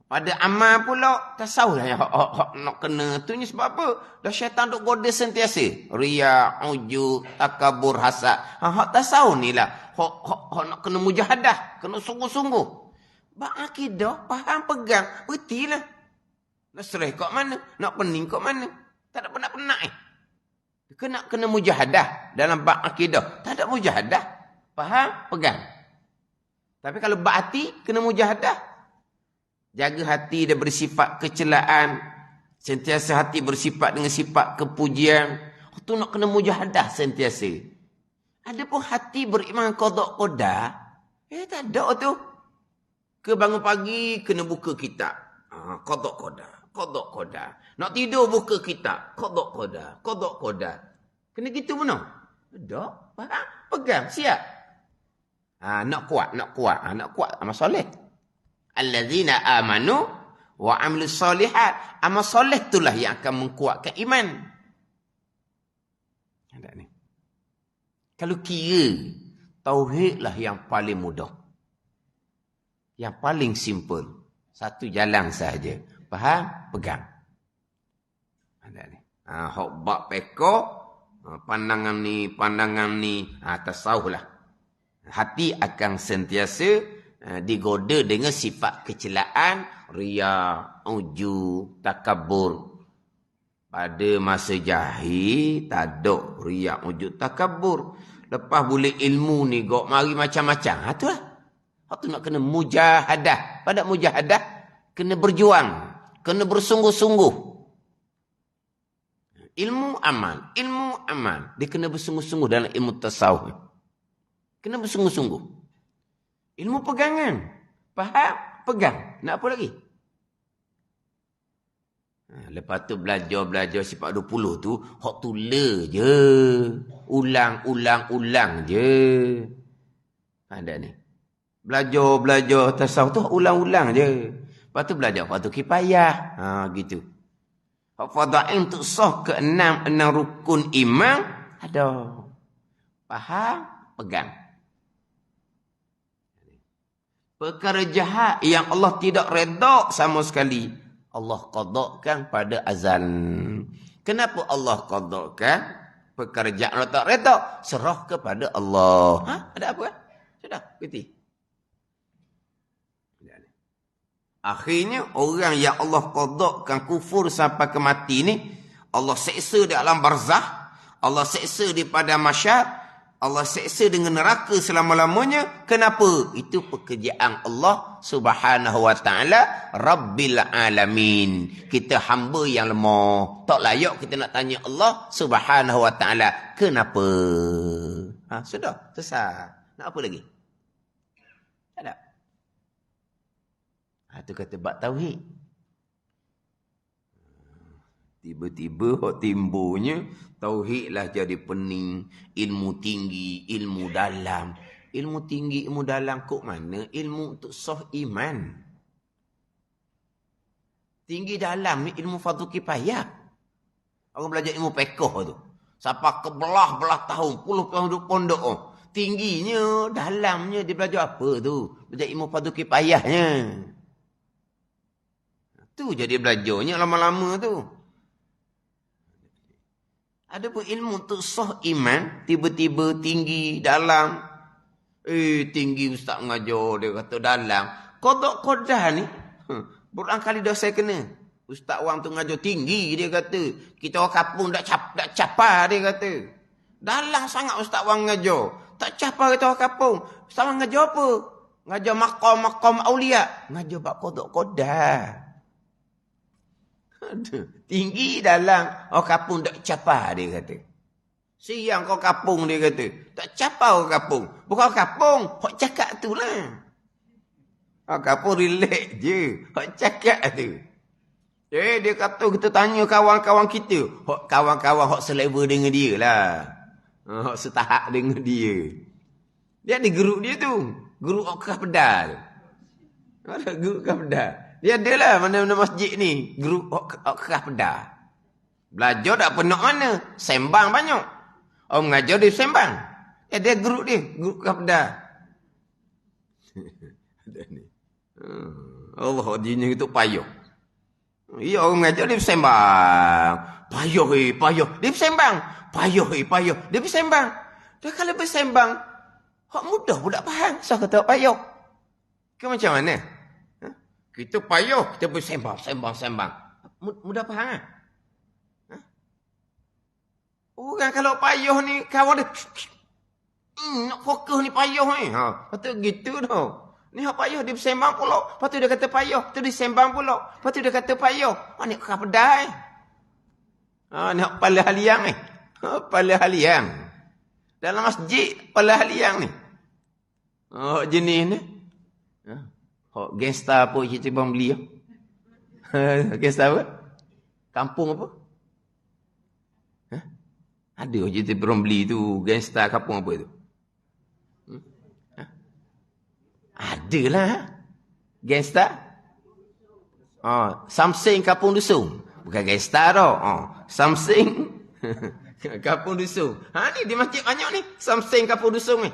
Pada amal pula, tasawuf lah nak kena tu ni sebab apa? Dah syaitan duk goda sentiasa. Riya, ujub, takabur, hasad. Hak tasawuf ni lah. Hak nak kena mujahadah. Kena sungguh-sungguh. Bak akidah, faham, pegang. Berhenti lah. Nak serah kat mana? Nak pening kat mana? Tak ada penat-penat Kena mujahadah dalam bak akidah. Tak ada mujahadah. Faham, pegang. Tapi kalau bak hati, kena mujahadah. Jaga hati dia bersifat kecelaan. Sentiasa hati bersifat dengan sifat kepujian. Itu nak kena mujahadah sentiasa. Ada pun hati beriman qada qadar. Tak ada tu. Ke bangun pagi kena buka kitab. Qada qadar. Nak tidur buka kitab. Qada qadar. Kena gitu benar? Tak. Faham? Pegang. Siap. Nak kuat. Nak kuat. Amal soleh. Allazina amanu wa amilus solihat. Amal soleh itulah yang akan menguatkan iman. Ada ni. Kalau kira, tauhidlah yang paling mudah. Yang paling simple. Satu jalan sahaja. Faham? Pegang. Ada ni. Hak bab peko, pandangan ni, tasawuf lah. Hati akan sentiasa digoda dengan sifat kecelaan, riya, ujub, takabur. Pada masa jahil, tak ada riya, ujub, takabur. Lepas boleh ilmu ni, mari macam-macam. Itulah. Itu nak kena mujahadah. Pada mujahadah, Kena berjuang. Kena bersungguh-sungguh. Ilmu amal. Dia kena bersungguh-sungguh dalam ilmu tasawuf. Kena bersungguh-sungguh. Ilmu pegangan. Faham? Pegang. Nak apa lagi? Lepas tu belajar sifat 20 tu, hok tula je. Ulang je. Ada ni. Belajar tasawuf tu ulang je. Lepas tu belajar fardu kifayah. Gitu. Hak fadail untuk sah ke-6 rukun iman ada. Faham? Pegang. Perkara jahat yang Allah tidak redha sama sekali, Allah qadakkan pada azal. Kenapa Allah qadakkan? Perkara jahat Allah tak redha, serah kepada Allah. Ada apa kan? Sudah, berhenti. Akhirnya orang yang Allah qadakkan kufur sampai ke mati ni, Allah seksa di alam barzah, Allah seksa di padang mahsyar, Allah seksa dengan neraka selama-lamanya. Kenapa? Itu pekerjaan Allah Subhanahu wa taala, Rabbil alamin. Kita hamba yang lemah, tak layak kita nak tanya Allah Subhanahu wa taala kenapa. Sudah, selesai. Nak apa lagi? Tak ada. Itu kata bab tauhid. Tiba-tiba hak timbulnya tauhidlah jadi pening, ilmu tinggi, ilmu dalam. Ilmu tinggi, ilmu dalam kok mana? Ilmu untuk sah iman. Tinggi dalam ni ilmu fardu kifayah. Orang belajar ilmu fiqh tu. Sampai ke belah-belah tahun, puluh tahun duduk pondok. Tingginya, dalamnya dia belajar apa tu? Belajar ilmu fardu kifayahnya. Tu jadi belajarnya lama-lama tu. Ada pun ilmu untuk sah iman, tiba-tiba tinggi, dalam. Tinggi ustaz mengajar, dia kata dalam. Kodok-kodah ni, berulang kali dah saya kena. Ustaz orang tu mengajar tinggi, dia kata. Kita orang kampung tak capar, dia kata. Dalam sangat ustaz orang mengajar. Tak capar kita orang kampung. Ustaz orang mengajar apa? Mengajar maqam aulia. Mengajar bab kodok-kodah. Tinggi dalam orang kapung tak capar, dia kata. Siang kau kapung, dia kata. Tak capar orang kapung. Bukan orang kapung, hok cakap tu lah. Orang kapung relax je. Hok cakap tu. Dia kata kita tanya kawan-kawan kita. Hok kawan-kawan hok selevel dengan dia lah. Hok setahap dengan dia. Dia ada geruk dia tu. Geruk hok kerah pedal. Ada geruk kerah pedal. Dia adalah mana-mana masjid ni. Grup kerah pedal. Belajar tak penuh mana. Sembang banyak. Orang mengajar dia sembang. Dia grup dia. Grup kerah pedal. Allah jinnya itu payah. Ya orang mengajar dia sembang. Payah. Dia sembang. Payah. Dia bersembang. Dia kalau bersembang. Hak mudah pula faham. So kata payah. Ke macam mana? Kita payah, kita bersembang. Mudah faham kan? Orang kalau payah ni, kawan dia, nak fokus ni payah ni. Lepas gitu tau. Ni hak payah, dia bersembang pula. Lepas tu dia kata payah, lepas tu dia sembang pula. Lepas tu dia kata payah. Ni kerah pedai. Ni hak pala haliang ni. Pala haliang. Dalam masjid, pala haliang ni. Jenis ni. Gangster apa cerita bang beli? Gangster apa? Kampung apa? Ada cerita bang beli tu. Gangster kampung apa tu? Adalah. Gangster. Samsing kampung dusun. Bukan gangster tau. Samsing kampung dusun. Ni di masjid banyak ni. Samsing kampung dusun ni.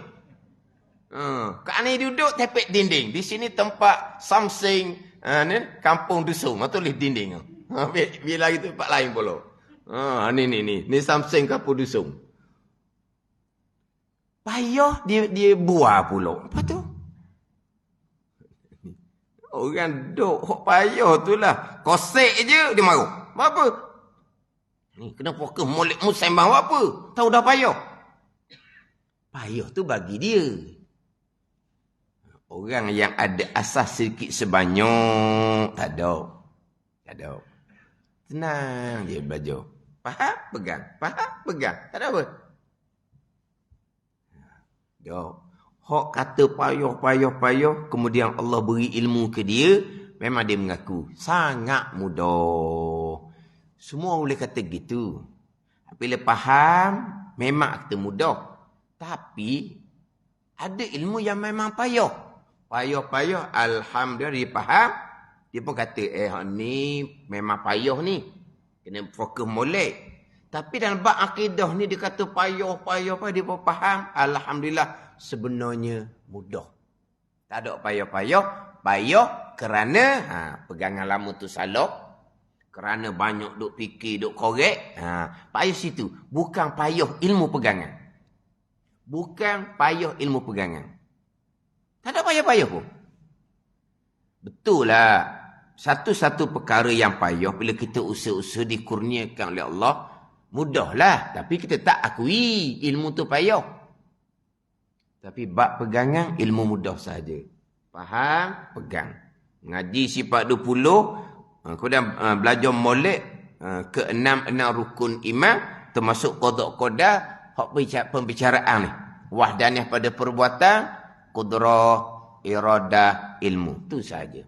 Kat ni duduk tepek dinding. Di sini tempat Samsing ni kampung dusun. Tulis dinding. Bila itu tempat lain pula. Ni Samsing kampung dusun. Payah dia buah pula. Apa tu? Orang duk hok payah tu lah. Kosek je dia marah. Apa? Ni kena fokus molek mu sembang apa? Tahu dah payah. Payah tu bagi dia. Orang yang ada asas sedikit sebanyak, tak ada. Tak ada. Tenang je belajar. Faham? Pegang. Faham? Pegang. Tak ada apa. Jom. Hak kata payah, kemudian Allah beri ilmu ke dia, memang dia mengaku. Sangat mudah. Semua boleh kata gitu. Bila faham, memang kata mudah. Tapi, ada ilmu yang memang payah. Payah, alhamdulillah dia faham. Dia pun kata, ni memang payah ni. Kena fokus molek. Tapi dalam bab akidah ni dia kata payah. Dia pun faham. Alhamdulillah, sebenarnya mudah. Tak ada payah. Payah kerana pegangan lama tu salah. Kerana banyak duk fikir, duk korek. Payah situ. Bukan payah ilmu pegangan. Tak ada payah-payah pun. Betul lah. Satu-satu perkara yang payah, bila kita usaha-usaha dikurniakan oleh Allah, mudahlah. Tapi kita tak akui ilmu tu payah. Tapi bab pegangan, ilmu mudah saja. Faham? Pegang. Ngaji sifat 20, kemudian belajar molek, ke-6 rukun iman, termasuk qada-qada, pembicaraan ni. Wahdaniyah pada perbuatan, qudrah, iradah, ilmu. Itu saja.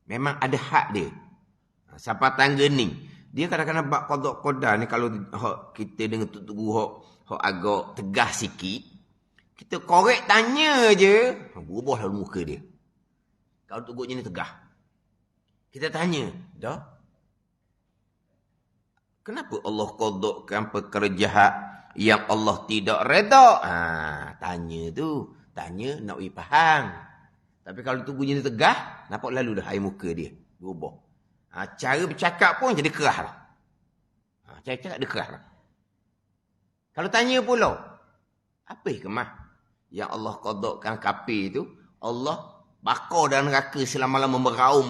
Memang ada hak dia. Siapa tangga ni, dia kadang-kadang bab qada-qada ni, kalau kita dengan tutup guru hak agak tegas sikit, kita korek tanya je, berubah lalu muka dia. Kalau tutup guru ni tegas. Kita tanya, dah? Kenapa Allah qadakkan perkara jahat yang Allah tidak reda? Tanya tu. Tanya nak faham. Tapi kalau tubuhnya ni tegah, nampak lalu dah air muka dia. Berubah. Cara bercakap pun jadi kerah lah. Cara cakap dia kerah lah. Kalau tanya pula, apa kemah yang Allah qadakkan kafir tu, Allah bakar dalam neraka selama-lama, meraung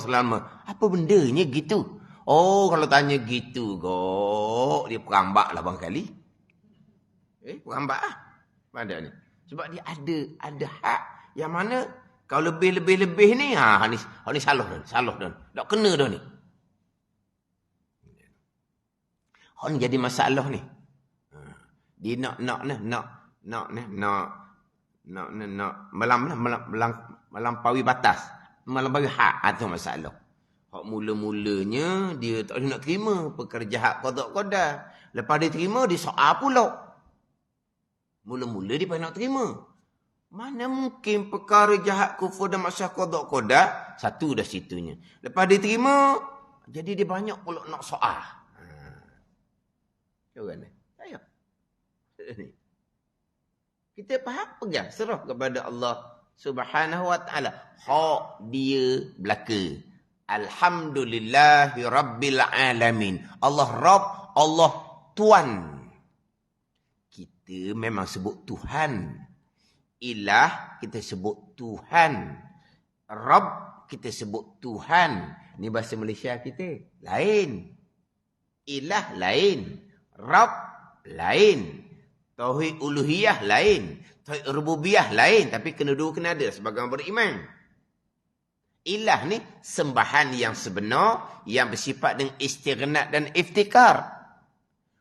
selama. Apa bendanya gitu? Oh, kalau tanya gitu, dia perambak lah barangkali. Perambak lah. Pada ni. Sebab dia ada hak yang mana kalau lebih-lebih ni, ni salah dah. Tak kena dah ni. Hak ni jadi masalah ni. Dia nak melampaui batas. Melampaui hak atau masalah. Hak mula-mulanya dia tak boleh nak terima perkara jahat qada-qada. Lepas dia terima, dia soal pula. Mula-mula dia nak terima. Mana mungkin perkara jahat kufur dan maksiat qada-qada, satu dah situnya. Lepas dia terima, jadi dia banyak pula nak soal. Macam mana? Ayo. Kita faham, pegang, serah kepada Allah Subhanahu wa taala. Hak dia belaka. Alhamdulillahi Rabbil Alamin. Allah Rabb, Allah Tuan. Kita memang sebut Tuhan. Ilah, kita sebut Tuhan. Rabb, kita sebut Tuhan. Ini bahasa Malaysia kita. Lain. Ilah lain. Rabb lain. Tauhid uluhiyah lain. Tauhid rububiyah lain. Tapi dua kena ada sebagai orang beriman. Ilah ni sembahan yang sebenar, yang bersifat dengan istighnaq dan iftikar.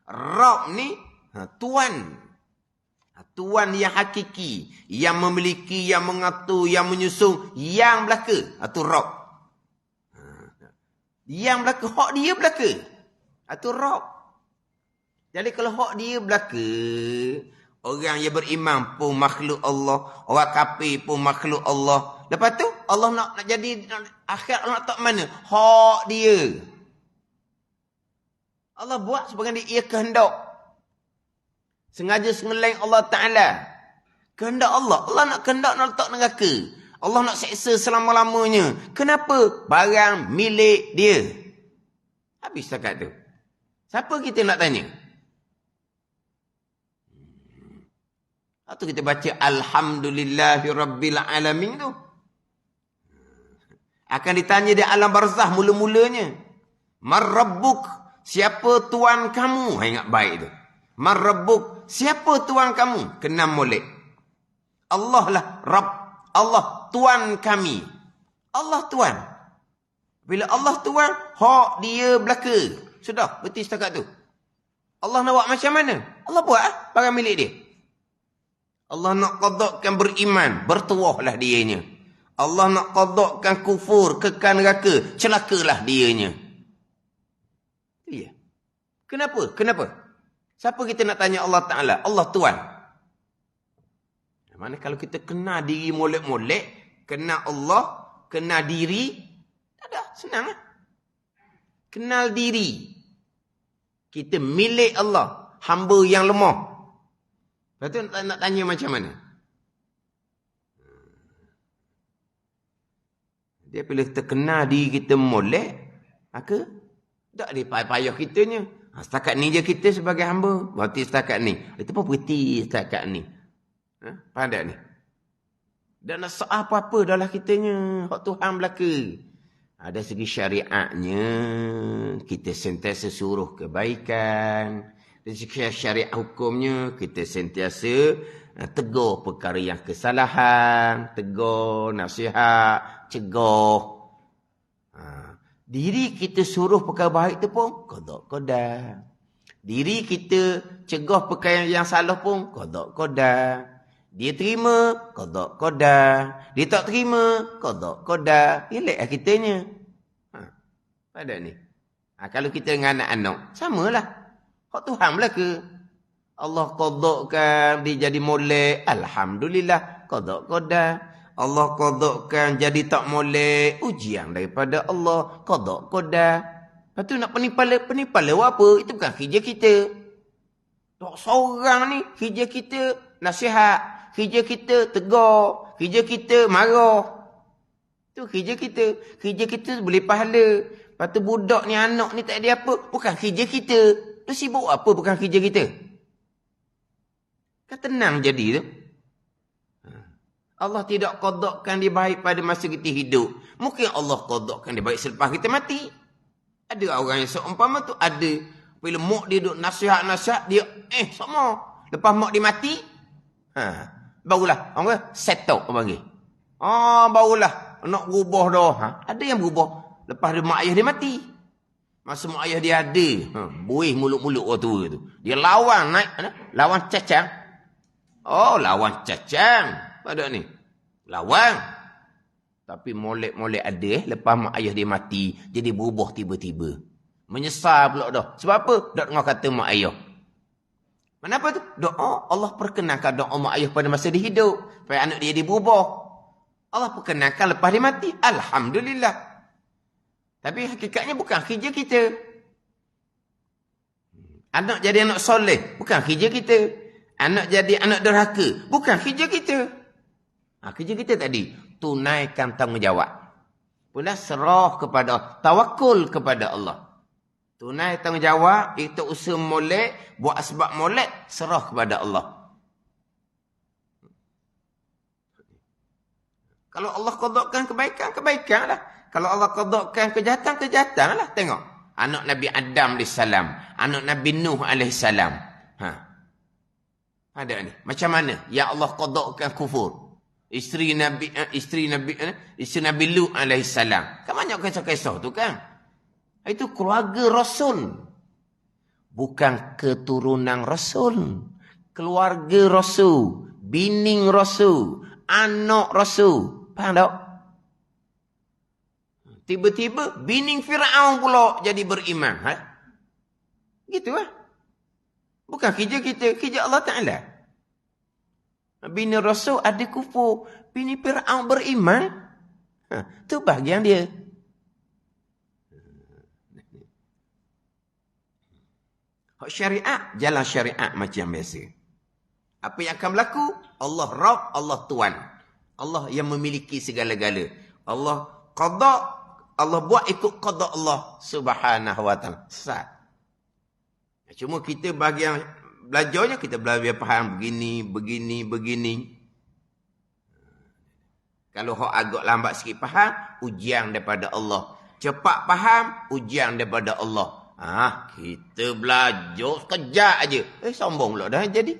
Rabb ni Tuan. Tuan yang hakiki, yang memiliki, yang mengatur, yang menyusun, yang belaka. Itu Rabb. Yang belaka, hak dia belaka. Itu Rabb. Jadi kalau hak dia belaka, orang yang beriman pun makhluk Allah, orang kafir pun makhluk Allah. Lepas tu Allah nak jadi akhirat, Allah nak tak mana? Hak dia. Allah buat sebagai dia kehendak. Sengaja sengelain Allah Ta'ala. Kehendak Allah. Allah nak kehendak nak letak neraka. Allah nak seksa selama-lamanya. Kenapa? Barang milik dia. Habis setakat tu. Siapa kita nak tanya? Lepas tu kita baca Alhamdulillahi Rabbil Alamin tu. Akan ditanya di alam barzah mula-mulanya. Mar Rabbuk? Siapa tuan kamu? Ingat baik tu. Man rabbuk? Siapa tuan kamu? Kena molek. Allah lah Rabb. Allah tuan kami. Allah tuan. Bila Allah tuan, hak dia belaka. Sudah, berhenti setakat tu. Allah nak buat macam mana? Allah buat barang milik dia. Allah nak qadakkan beriman, bertuahlah dianya. Allah nak qadakkan kufur, kekal neraka, celakalah dianya. Ya. Kenapa? Kenapa? Siapa kita nak tanya Allah Ta'ala? Allah Tuhan. Mana kalau kita kenal diri molek-molek, kenal Allah, kenal diri, tak ada, senang lah. Kenal diri. Kita milik Allah, hamba yang lemah. Lepas tu nak tanya macam mana? Dia bila kita kenal diri kita molek, maka tak ada payah kitanya. Setakat ni je kita sebagai hamba. Berarti setakat ni. Itu pun berhenti setakat ni. Faham tak ni? Dan nak soal apa-apa dalam kitanya. Hak Tuhan belaka. Ada segi syariatnya, kita sentiasa suruh kebaikan. Dari segi syariat hukumnya, kita sentiasa tegur perkara yang kesalahan, tegur, nasihat, cegah. Diri kita suruh perkara baik tu pun qada. Diri kita cegah perkara yang salah pun qada. Dia terima, qada. Dia tak terima, qada. Elak kitanya. Pada ni. Kalau kita dengan anak-anak, samalah. Hak Tuhan belaka. Allah qadakkan dia jadi molek, alhamdulillah, qada. Allah qadakkan jadi tak molek, ujian daripada Allah, qada. Lepas tu nak penipala apa? Itu bukan kerja kita. Tak seorang ni kerja kita nasihat, kerja kita tegur, kerja kita marah. Itu kerja kita. Kerja kita boleh pahala. Lepas tu budak ni, anak ni tak ada apa, bukan kerja kita. Tu sibuk apa bukan kerja kita? Kan tenang jadi tu. Allah tidak qadakkan dia baik pada masa kita hidup. Mungkin Allah qadakkan dia baik selepas kita mati. Ada orang yang seumpama tu, ada. Bila mak dia duduk nasihat, dia sama. Lepas mak dia mati, barulah orang kata settle orang panggil. Barulah nak berubah dah. Ada yang berubah lepas dia mak ayah dia mati. Masa mak ayah dia ada, buih mulut-mulut orang tua tu. Dia lawan naik, lawan cacang. Lawan cacang. Pada ni. Lawan. Tapi molek-molek ada lepas mak ayah dia mati. Jadi berubah tiba-tiba. Menyesal pula dah. Sebab apa? Dak dengar kata mak ayah. Kenapa tu? Doa. Allah perkenankan doa mak ayah pada masa dia hidup. Supaya anak dia berubah. Allah perkenankan lepas dia mati. Alhamdulillah. Tapi hakikatnya bukan kerja kita. Anak jadi anak soleh. Bukan kerja kita. Anak jadi anak derhaka. Bukan kerja kita. Kerja kita tadi, tunaikan tanggungjawab. Pula serah kepada Allah. Tawakul kepada Allah. Tunai tanggungjawab, itu usaha molek, buat sebab molek, serah kepada Allah. Kalau Allah qadakkan kebaikan, kebaikan lah. Kalau Allah qadakkan kejahatan, kejahatan lah. Tengok. Anak Nabi Adam AS. Anak Nabi Nuh AS. Ada ni. Macam mana? Ya Allah qadakkan kufur. Isteri Nabi Lut AS. Kan banyak kisah-kisah tu kan. Itu keluarga Rasul. Bukan keturunan Rasul. Keluarga Rasul. Bining Rasul. Anak Rasul. Faham tak? Tiba-tiba bining Fir'aun pula jadi beriman. Gitu lah. Bukan kerja kita. Kerja Allah Ta'ala. Bini Rasul ada kufur. Bini Fir'aun beriman. Itu bahagian dia. Hak syariat, jalan syariat macam biasa. Apa yang akan berlaku? Allah Rabb, Allah Tuan. Allah yang memiliki segala-gala. Allah qada, Allah buat ikut qada Allah Subhanahu wa ta'ala. Sesat. Cuma kita bahagian belajarnya, kita belajar faham begini. Kalau hak agak lambat sikit faham, ujian daripada Allah. Cepat faham, ujian daripada Allah. Kita belajar sekejap aje. Sombong pula dah jadi.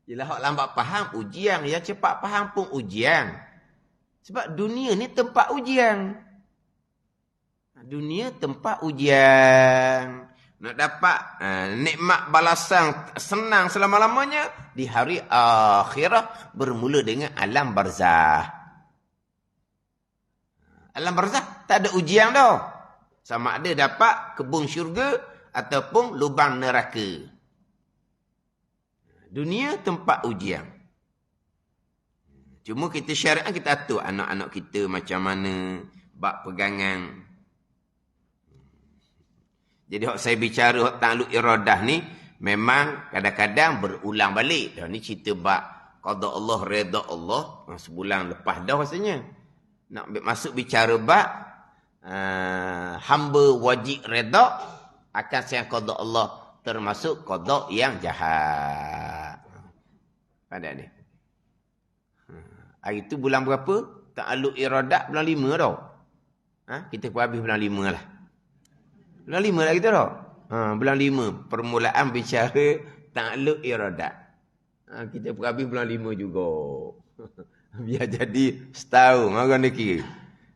Yelah, hak lambat faham ujian. Yang cepat faham pun ujian. Sebab dunia ni tempat ujian. Dunia tempat ujian. Nak dapat nikmat balasan senang selama-lamanya di hari akhirat bermula dengan alam barzah. Alam barzah tak ada ujian dah. Sama ada dapat kebun syurga ataupun lubang neraka. Dunia tempat ujian. Cuma kita syariat kita atur anak-anak kita macam mana bab pegangan. Jadi saya bicara ta'alluq iradah ni memang kadang-kadang berulang balik. Dah ni cerita bab qada Allah, redha Allah. Sebulan lepas dah rasanya. Nak masuk bicara bab hamba wajib redha akan sayang qada Allah, termasuk qada yang jahat. Pada ni. Hari tu bulan berapa? Ta'alluq iradah bulan 5 dah. Kita pun habis bulan 5 lah. Bulan 5 lah kita dah. Bulan 5. Permulaan bicara ta'alluq iradah. Kita pun habis bulan 5 juga. Biar jadi setahun. Orang dia kira.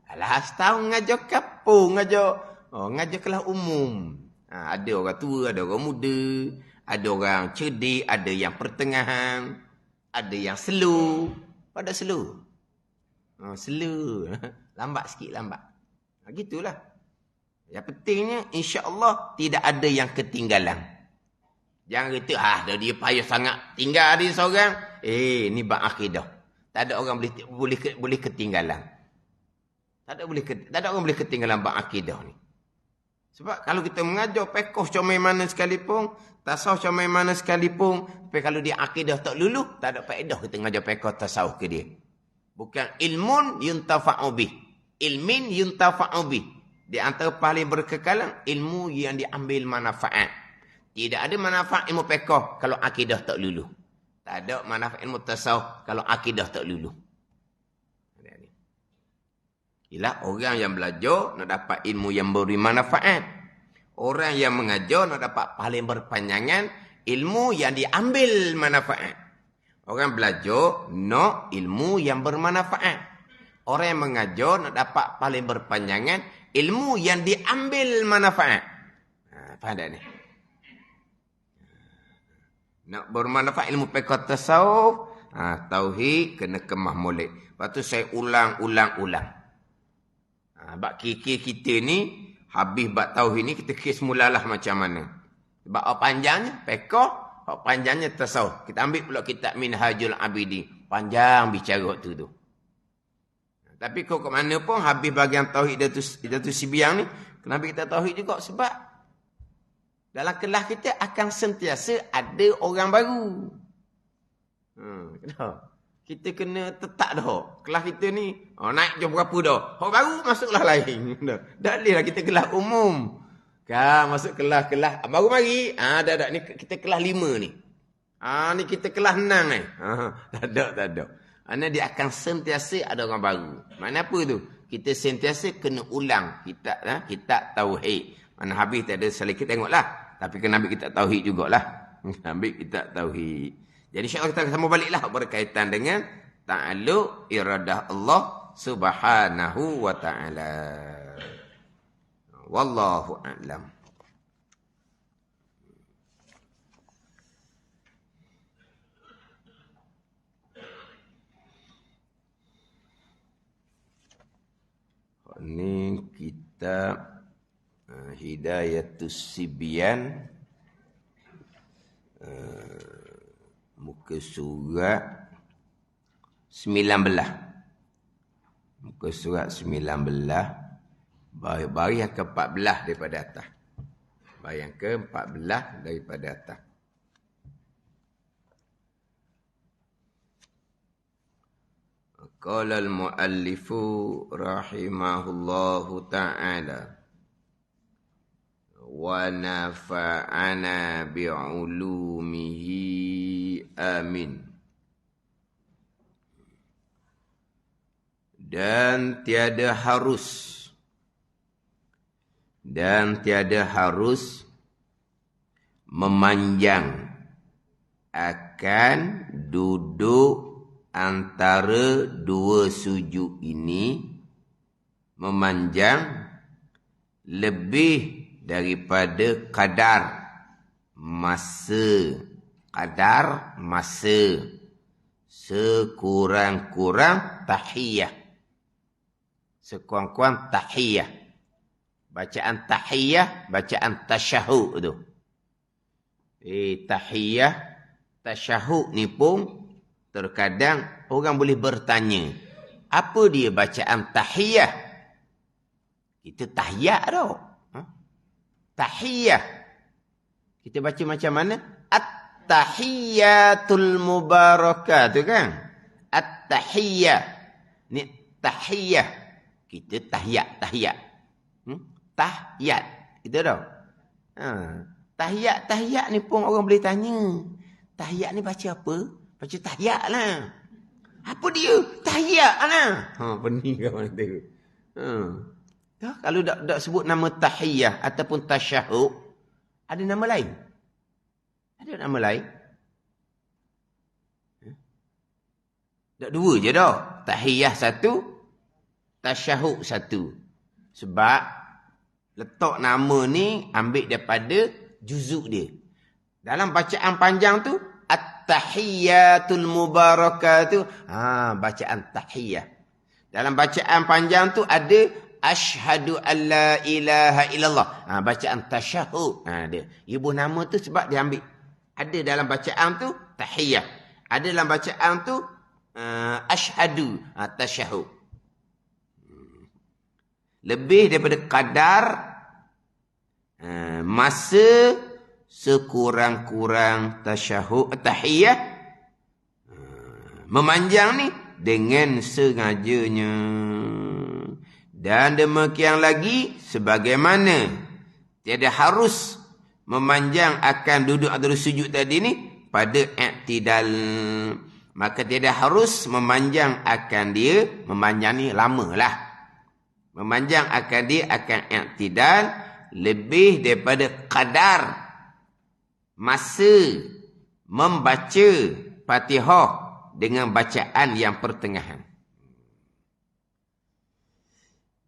Alah, setahun ngajar kapung. Ngajar kelas umum. Ada orang tua, ada orang muda. Ada orang cerdik, ada yang pertengahan. Ada yang slow. Pada slow. Slow. Lambat sikit, lambat. Gitulah. Yang pentingnya, insya-Allah tidak ada yang ketinggalan. Jangan kata, dah dia payah sangat tinggal dia seorang. Ni bab akidah. Tak ada orang boleh ketinggalan. Tak ada orang boleh ketinggalan bab akidah ni. Sebab kalau kita mengajar pekoh comel mana sekalipun, tasawuf comel mana sekalipun, tapi kalau dia akidah tak luluh, tak ada faedah kita mengajar pekoh tasawuf ke dia. Bukan ilmun yuntafa'u bih. Ilmin yuntafa'u bih. Di antara paling berkekalan, ilmu yang diambil manfaat. Tidak ada manfaat ilmu pekoh kalau akidah tak luluh. Tak ada manfaat ilmu tasawuf kalau akidah tak luluh. Ialah orang yang belajar nak dapat ilmu yang beri manfaat. Orang yang mengajar nak dapat paling berpanjangan ilmu yang diambil manfaat. Orang belajar nak ilmu yang bermanfaat. Orang yang mengajar nak dapat paling berpanjangan ilmu yang diambil manfaat. Faham tak ni? Nak bermanfaat ilmu fiqh tasawuf, tauhid kena kemah molek. Lepas tu saya ulang. Bab kikir kita ni, habis bab tauhid ni, kita kira semulalah macam mana. Sebab apa panjangnya fiqh, apa panjangnya tasawuf. Kita ambil pula kitab Minhajul Abidin. Panjang bicara waktu tu. Tapi kau ke mana pun habis bahagian tauhid Datuk Sibiang ni, kenapa kita tauhid juga? Sebab dalam kelas kita akan sentiasa ada orang baru. Kenapa? Kita kena tetap dah. Kelas kita ni naik jam berapa dah? Orang baru masuklah lain. Dah bolehlah kita kelas umum. Kan masuk kelas baru mari. Dah ni kita kelas 5 ni. Ni kita kelas 6 ni. Tak ada. Kerana dia akan sentiasa ada orang baru. Mana apa tu? Kita sentiasa kena ulang kitab tauhid. Mana habis tak ada saling kita tengoklah. Tapi kena ambil kitab tauhid jugalah. Ambil kitab tauhid. Jadi insya-Allah kita sambung baliklah berkaitan dengan ta'alluq iradah Allah Subhanahu wa taala. Wallahu a'lam. Ini kitab Hidayatus Sibyan, muka surat 19. Muka surat 19, baris yang ke-14 daripada atas. Baris yang ke-14 daripada atas. Qala al-muallifu rahimahullahu ta'ala wa nafa'ana bi'ulumihi amin. Dan tiada harus Dan tiada harus memanjang akan duduk antara dua sujud ini, memanjang lebih daripada kadar masa sekurang-kurang tahiyah. Sekurang-kurang tahiyah. Bacaan tahiyah, bacaan tasyahud tu. Tahiyah, tasyahud ni pun terkadang orang boleh bertanya, apa dia bacaan tahiyah? Kita tahiyat tau. Tahiyah. Kita baca macam mana? At-tahiyyatul mubarakah tu kan? At-tahiyyah. Ni tahiyah. Kita tahiyat. Tahiyat. Itu tau. Tahiyat ni pun orang boleh tanya. Tahiyat ni baca apa? Baca tahiyat lah. Apa dia? Tahiyat lah. Pening kau nanti. Kalau tak sebut nama tahiyah ataupun tasyahud, ada nama lain? Ada nama lain? Tak dua je dah. Tahiyah satu, tasyahud satu. Sebab letak nama ni ambil daripada juzuk dia. Dalam bacaan panjang tu, at-tahiyyatul mubarakah tu, bacaan tahiyah. Dalam bacaan panjang tu ada asyhadu an la ilaha illallah. Bacaan tasyahud. Dia. Ibu nama tu sebab dia ambil. Ada dalam bacaan tu tahiyah. Ada dalam bacaan tu asyhadu tasyahud. Lebih daripada kadar masa sekurang-kurang tasyahud tahiyah. Memanjang ni dengan sengajanya. Dan demikian lagi sebagaimana tiada harus memanjang akan duduk atau sujud tadi ni pada i'tidal. Maka tiada harus memanjang akan dia, memanjang ni lamalah. Memanjang akan dia akan i'tidal lebih daripada kadar masa membaca Fatihah dengan bacaan yang pertengahan.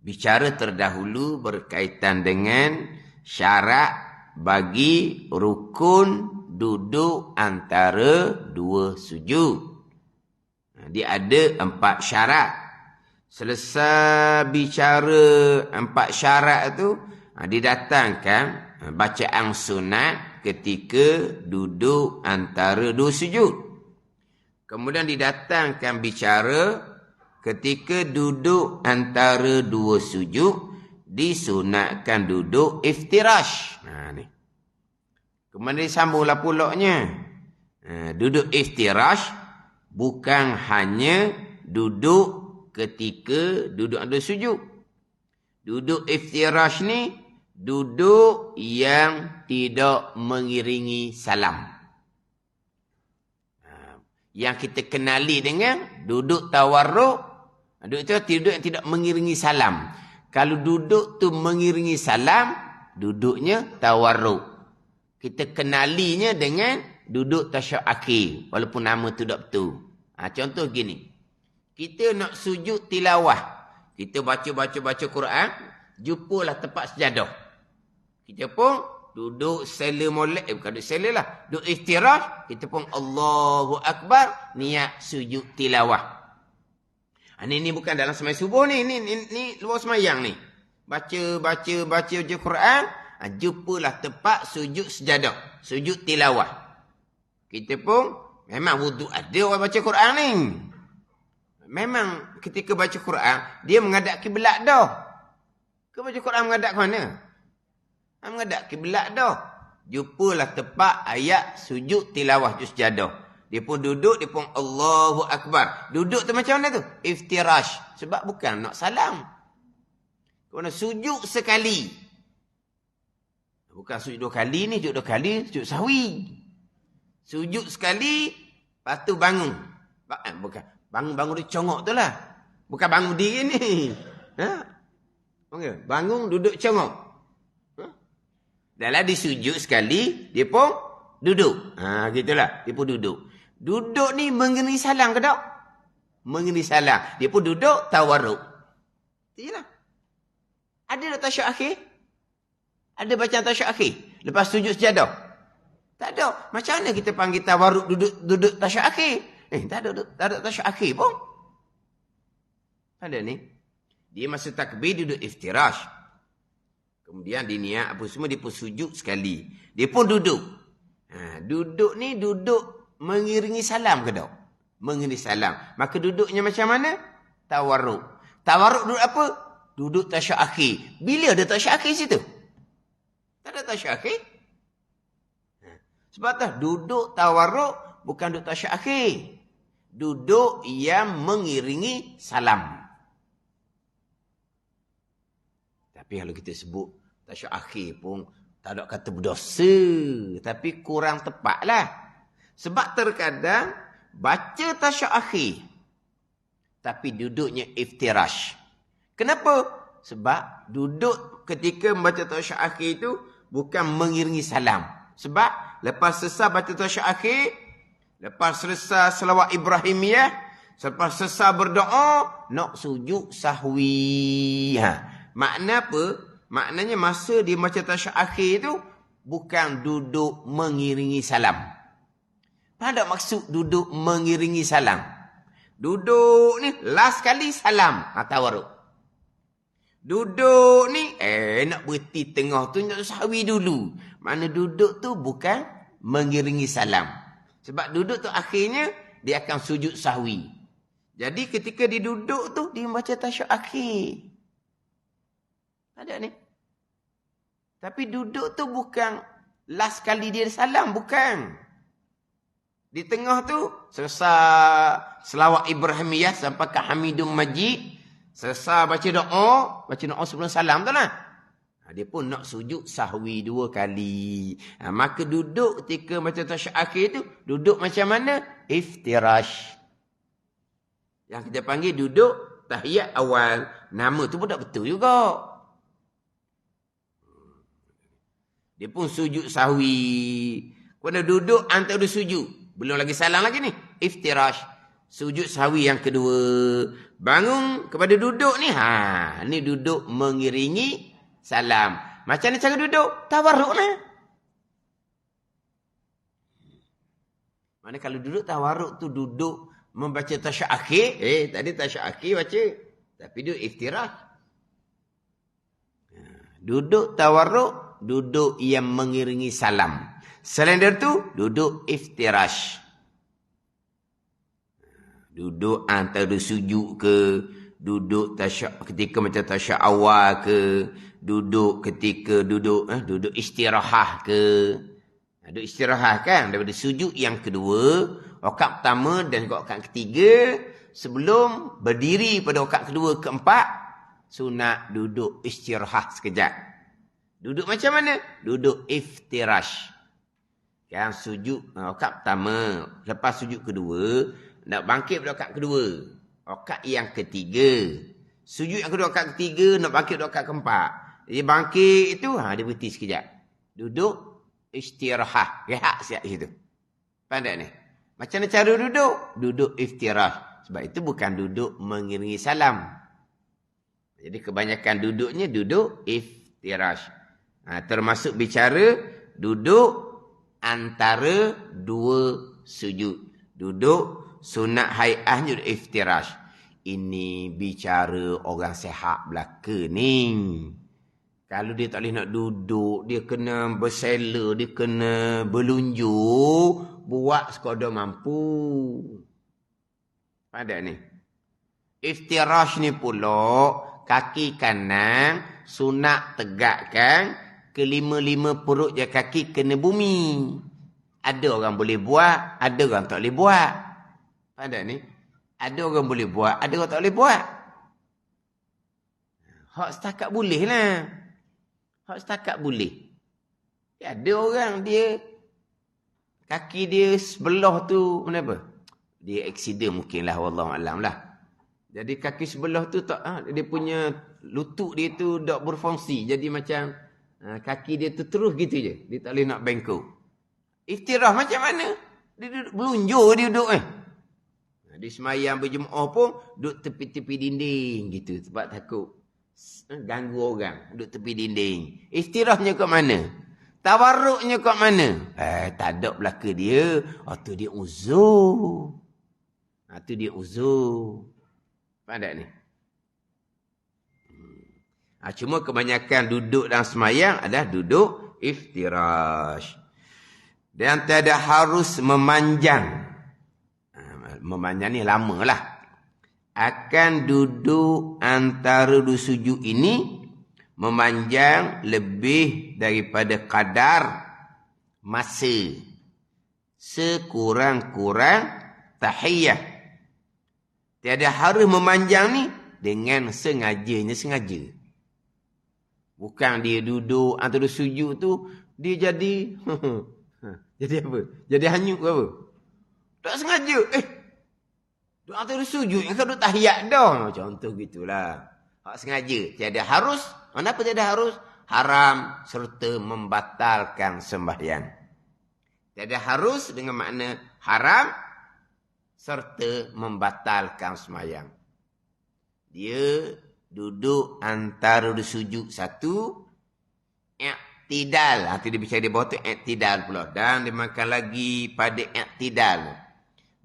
Bicara terdahulu berkaitan dengan syarat bagi rukun duduk antara dua sujud. Dia ada 4 syarat. Selesai bicara 4 syarat tu, didatangkan bacaan sunat ketika duduk antara dua sujud. Kemudian didatangkan bicara ketika duduk antara dua sujud, disunatkan duduk iftirash. Ni. Kemudian disambunglah pulaknya. Duduk iftirash bukan hanya duduk ketika duduk antara sujud. Duduk iftirash ni duduk yang tidak mengiringi salam. Yang kita kenali dengan duduk tawarruk. Duduk itu duduk yang tidak mengiringi salam. Kalau duduk tu mengiringi salam, duduknya tawarruk. Kita kenalinya dengan duduk tasyahud akhir. Walaupun nama tu tak betul. Contoh gini. Kita nak sujud tilawah. Kita baca Quran. Jumpalah tempat sejadah. Kita pun duduk sela molek. Bukan duduk sela lah. Duduk istirah. Kita pun Allahu Akbar. Niat sujud tilawah. Ini bukan dalam semayang subuh ni. Ni luar semayang ni. Baca Quran. Jumpalah tempat sujud sejadah. Sujud tilawah. Kita pun memang wuduk ada orang baca Quran ni. Memang ketika baca Quran, dia menghadap kiblat dah. Kau baca Quran menghadap ke mana? Menghadap kiblat dah. Jumpalah tempat ayat sujud tilawah sejadah. Dia pun duduk, dia pun Allahu Akbar. Duduk tu macam mana tu? Iftirash. Sebab bukan nak salam. Kau nak sujud sekali. Bukan sujud 2 kali ni, sujud 2 kali, sujud sahwi. Sujud sekali, lepas tu bangun. Bukan. Bangun dia congok tu lah. Bukan bangun diri ni. Bangun duduk congok. Dalam disujud sekali, dia pun duduk. Gitulah. Dia pun duduk. Duduk ni mengenai salam ke tak? Mengenai salam. Dia pun duduk, tawarruk. Itulah. Ada tak tasyahud akhir? Ada bacaan tasyahud akhir? Lepas sujud sejadah? Tak ada. Macam mana kita panggil tawarruk duduk tasyahud akhir? Tak ada tasyahud akhir pun. Ada ni. Dia masa takbir duduk iftirash. Kemudian dia niat apa semua, dia pun sujud sekali. Dia pun duduk. Duduk ni duduk mengiringi salam ke tak? Mengiringi salam. Maka duduknya macam mana? Tawarruk. Tawarruk duduk apa? Duduk tasyahud akhir. Bila ada tasyahud akhir situ? Tak ada tasyahud akhir. Sebab tu duduk tawarruk bukan duduk tasyahud akhir. Duduk yang mengiringi salam. Tapi kalau kita sebut tasyahud akhir pun tak ada kata berdosa. Tapi kurang tepatlah. Sebab terkadang baca tasyahud akhir. Tapi duduknya iftirash. Kenapa? Sebab duduk ketika membaca tasyahud akhir itu bukan mengiringi salam. Sebab lepas selesai baca tasyahud akhir, lepas selesai selawat Ibrahimiyah, lepas selesai berdoa, nak sujud sahwi. Makna apa? Maknanya masa dia baca tasyahud akhir itu bukan duduk mengiringi salam. Pada maksud duduk mengiringi salam. Duduk ni last kali salam. Tawarruk. Duduk ni nak berhenti tengah tu nak sahwi dulu. Mana duduk tu bukan mengiringi salam. Sebab duduk tu akhirnya dia akan sujud sahwi. Jadi ketika dia duduk tu dia membaca tasyahud akhir. Ada ni. Tapi duduk tu bukan last kali dia salam, bukan. Di tengah tu selesai selawat Ibrahimiyah sampai ke Hamidum Majid, selesai baca doa sebelum salam tu lah. Dia pun nak sujud sahwi 2 kali. Maka duduk ketika baca tasyahud akhir tu, duduk macam mana? Iftirash. Yang kita panggil duduk tahiyat awal. Nama tu pun tak betul juga. Dia pun sujud sahwi. Kena duduk antara sujud. Belum lagi salam lagi ni. Iftirash. Sujud sahwi yang kedua. Bangun kepada duduk ni. Ni duduk mengiringi salam. Macam ni cara duduk? Tawarruk lah. Mana kalau duduk tawarruk tu duduk membaca tasyahud akhir. Tadi tasyahud akhir baca. Tapi duduk iftirash. Duduk tawarruk. Duduk yang mengiringi salam. Selain dari itu, duduk iftirash. Duduk antara sujud ke, duduk ketika macam tasyahud awal ke, duduk ketika duduk istirahat ke. Duduk istirahat kan, daripada sujud yang kedua, rakaat pertama dan rakaat ketiga, sebelum berdiri pada rakaat kedua keempat, sunat duduk istirahat sekejap. Duduk macam mana? Duduk iftirash. Kan sujud rakaat pertama, lepas sujud kedua, nak bangkit pada rakaat kedua. Rakaat yang ketiga. Sujud yang kedua rakaat ketiga, nak bangkit pada rakaat keempat. Dia bangkit itu, dia berhenti sekejap. Duduk istirahat. Rehat siap situ. Pandai ni. Macam mana cara duduk? Duduk iftirash. Sebab itu bukan duduk mengiringi salam. Jadi kebanyakan duduknya duduk iftirash. Termasuk bicara duduk antara 2 sujud. Duduk sunat hai'ahnya iftirash. Ini bicara orang sehat belaka ni. Kalau dia tak boleh nak duduk, dia kena bersela, dia kena berlunjuk, buat sekadar mampu. Ada ni. Iftirash ni pula, kaki kanan sunat tegakkan, kelima-lima perut je kaki kena bumi. Ada orang boleh buat, ada orang tak boleh buat. Ada ni. Ada orang boleh buat, ada orang tak boleh buat. Hak setakat boleh lah. Hak setakat boleh. Ada orang dia, kaki dia sebelah tu, kenapa? Dia aksiden mungkin lah, wallahualam lah. Jadi kaki sebelah tu tak, dia punya lutut dia tu tak berfungsi. Jadi macam Kaki dia tu terus gitu je. Dia tak boleh nak bengkok. Iftirah macam mana? Dia duduk belunjur dia duduk Di semayang berjemaah pun duduk tepi-tepi dinding gitu. Sebab takut ganggu orang. Duduk tepi dinding. Iftirahnya kat mana? Tawarruknya kat mana? Tak ada belaka dia. Tu dia uzur. Tu dia uzur. Faham tak ni? Cuma kebanyakan duduk dalam semayang adalah duduk iftirash. Dan tiada harus memanjang. Memanjang ni lama lah. Akan duduk antara dua sujud ini memanjang lebih daripada kadar masa. Sekurang-kurang tahiyah. Tiada harus memanjang ni dengan sengaja. Bukan dia duduk antara sujud tu, dia jadi... jadi apa? Jadi hanyut ke apa? Tak sengaja. Duduk antara sujud, yang kau duduk tahiyat dah. Contoh gitulah. Hak sengaja. Tiada harus. Kenapa tiada harus? Haram serta membatalkan sembahyang. Tiada harus dengan makna haram serta membatalkan sembahyang. Dia duduk antara dua sujud satu, i'tidal. Nanti dia bicara di bawah tu i'tidal pula. Dan dia makan lagi pada i'tidal.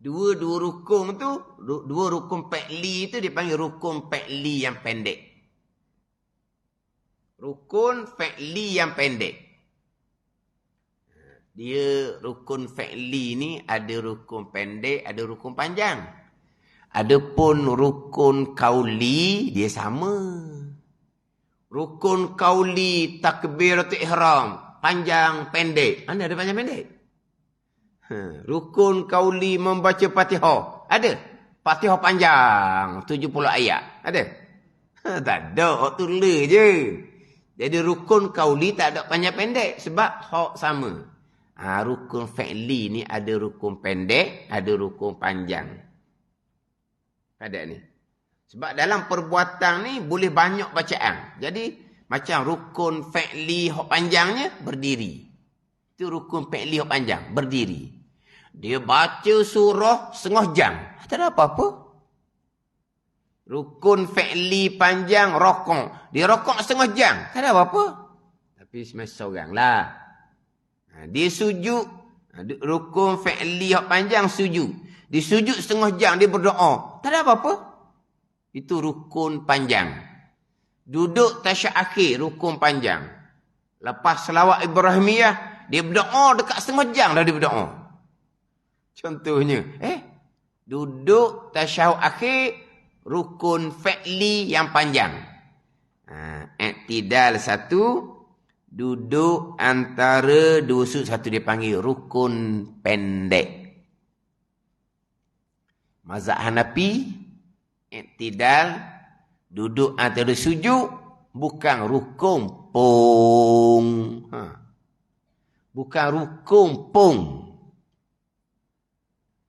Dua rukun tu, dua rukun fi'li tu dipanggil rukun fi'li yang pendek. Rukun fi'li yang pendek. Dia rukun fi'li ni ada rukun pendek, ada rukun panjang. Adapun rukun kauli dia sama. Rukun kauli takbiratul ihram panjang pendek. Anda ada panjang pendek? Rukun kauli membaca Fatihah ada. Fatihah panjang 70 ayat. Ada? Tak ada, tulis je. Jadi rukun kauli tak ada panjang pendek sebab hak sama. Rukun fi'li ni ada rukun pendek, ada rukun panjang. Ada ni. Sebab dalam perbuatan ni boleh banyak bacaan. Jadi macam rukun fi'li hak panjangnya berdiri. Itu rukun fi'li hak panjang, berdiri. Dia baca surah setengah jam. Tak ada apa-apa. Rukun fi'li panjang rokok. Dia rokok setengah jam. Tak ada apa-apa. Tapi semasa orang lah. Dia sujud. Rukun fi'li hak panjang sujud. Dia sujud setengah jam, dia berdoa. Tak ada apa-apa. Itu rukun panjang. Duduk tasyahud akhir, rukun panjang. Lepas selawat Ibrahimiyah, dia berdoa dekat setengah jam dah dia berdoa. Contohnya, duduk tasyahud akhir, rukun fi'li yang panjang. I'tidal satu, duduk antara dua sujud satu dia panggil rukun pendek. Mazhab Hanafi, i'tidal, duduk antara sujud, bukan rukun pung. Bukan rukun pung.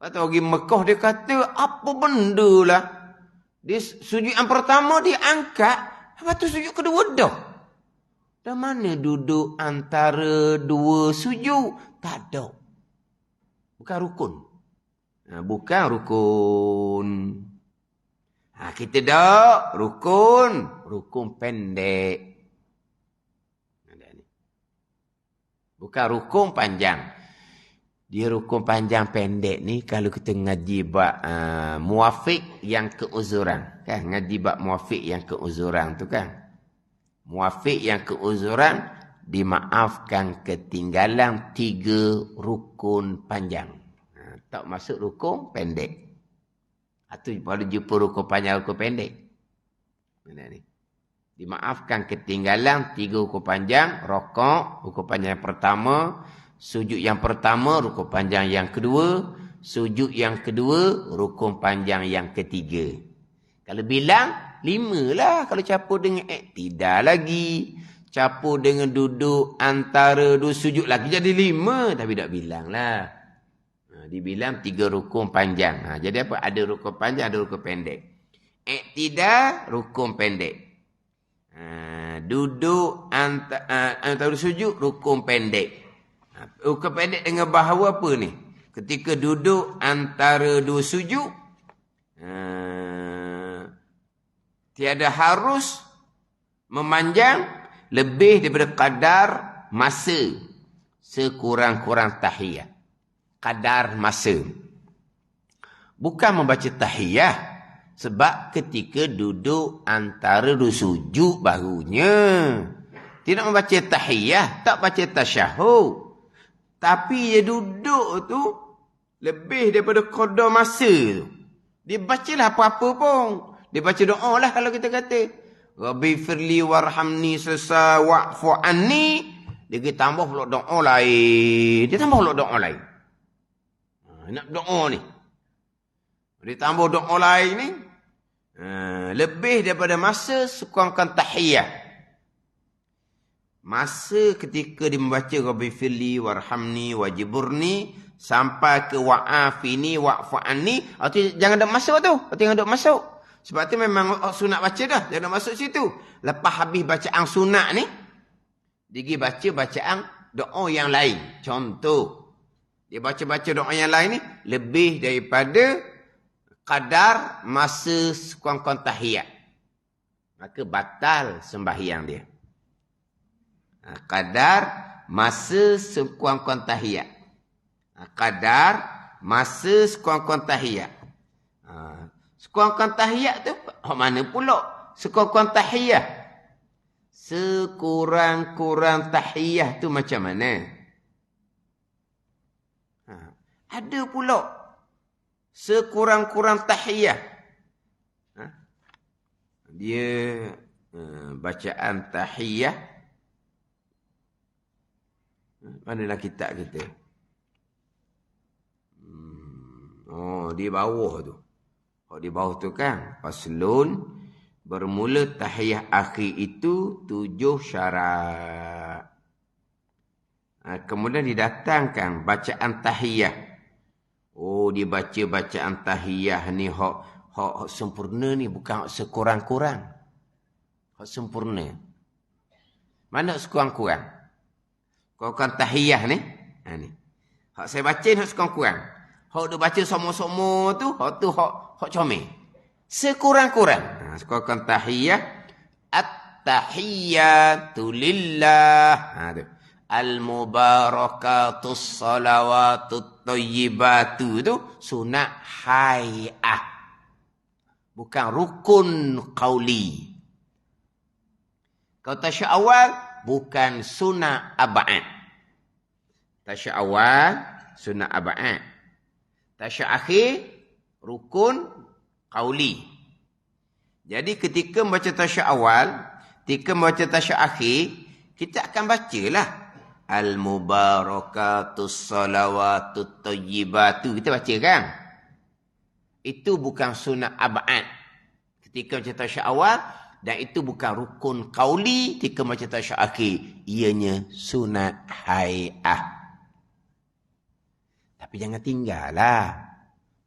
Atau orang Mekah dia kata, apa benda lah. Dia sujud yang pertama dia angkat, lepas tu sujud kedua dah. Dan mana duduk antara dua sujud? Tak ada. Bukan rukun. Bukan rukun. Kita dah rukun pendek. Bukan rukun panjang. Dia rukun panjang pendek ni kalau kita ngaji bab muafiq yang keuzuran. Kan ngaji bab muafiq yang keuzuran tu kan. Muafiq yang keuzuran dimaafkan ketinggalan 3 rukun panjang. Tak masuk rukun pendek. Atau pada jumpa rukun panjang, rukun pendek. Mana ni? Dimaafkan ketinggalan 3 rukun panjang, rokok, rukun panjang yang pertama, sujud yang pertama, rukun panjang yang kedua, sujud yang kedua, rukun panjang yang ketiga. Kalau bilang, 5 lah. Kalau campur dengan i'tidal lagi, campur dengan duduk antara 2 sujud lagi, jadi 5. Tapi tak bilang lah. Dibilang 3 rukun panjang. Jadi apa? Ada rukun panjang, ada rukun pendek. I'tidal, rukun pendek. Duduk antara sujud, rukun pendek. Rukun pendek dengan bahawa apa ni? Ketika duduk antara dua sujud, tiada harus memanjang lebih daripada kadar masa sekurang-kurang tahiyat. Kadar masa. Bukan membaca tahiyat. Sebab ketika duduk antara dua sujud barunya. Tidak membaca tahiyat, tak baca tasyahud. Tapi dia duduk tu lebih daripada qadar masa tu. Dia bacalah apa-apa pun. Dia baca doa lah kalau kita kata. Rabbi firli warhamni selesai wa'fu anni. Dia tambah pula doa lain. Dia tambah pula doa lain. Nak doa ni. Dia tambah doa lain ni. Lebih daripada masa sekurang-kurang tahiyat. Masa ketika dia membaca Rabbi firli warhamni wajiburni sampai ke wa'afini wa'fu anni, jangan ada masuk tu. Jangan ada masuk. Sebab tu memang sunat baca dah. Jangan masuk situ. Lepas habis bacaan sunat ni, dia pergi baca bacaan doa yang lain. Contoh, dia baca-baca doa yang lain ni lebih daripada kadar masa sekurang-kurang tahiyat. Maka batal sembahyang dia. Kadar masa sekurang-kurang tahiyat. Kadar masa sekurang-kurang tahiyat. Sekurang-kurang tahiyat tu mana pula? Sekurang-kurang tahiyat. Sekurang-kurang tahiyat tu macam mana? Ada pula sekurang-kurang tahiyat. Dia bacaan tahiyat. Manalah kitab kita? Di bawah tu. Di bawah tu kan. Faslun. Bermula tahiyat akhir itu 7 syarat. Kemudian didatangkan bacaan tahiyat. Dibaca bacaan tahiyat ni hak sempurna ni, bukan hak sekurang-kurang. Hak sempurna. Mana sekurang-kurang? Kurang tahiyat ni. Ni. Hak saya baca ni hak sekurang-kurang. Hak dia baca sama-sama tu, hak tu hak comel. Sekurang-kurang. Sekurang tahiyat. At-tahiyyatu lillah. Tu. Al-mubarakatus salawatut tayyibatu tu sunat hay'ah. Bukan rukun qauli. Kalau tasyahud awal bukan sunat ab'ad. Tasyahud awal sunat ab'ad. Tasyahud akhir rukun qauli. Jadi ketika membaca tasyahud awal, ketika membaca tasyahud akhir, kita akan bacalah al-mubarakatus salawatut tayyibatu. Kita baca kan? Itu bukan sunat ab'ad ketika baca tasyahud awal, dan itu bukan rukun qauli ketika baca tasyahud akhir. Ianya sunat hay'ah. Tapi jangan tinggallah.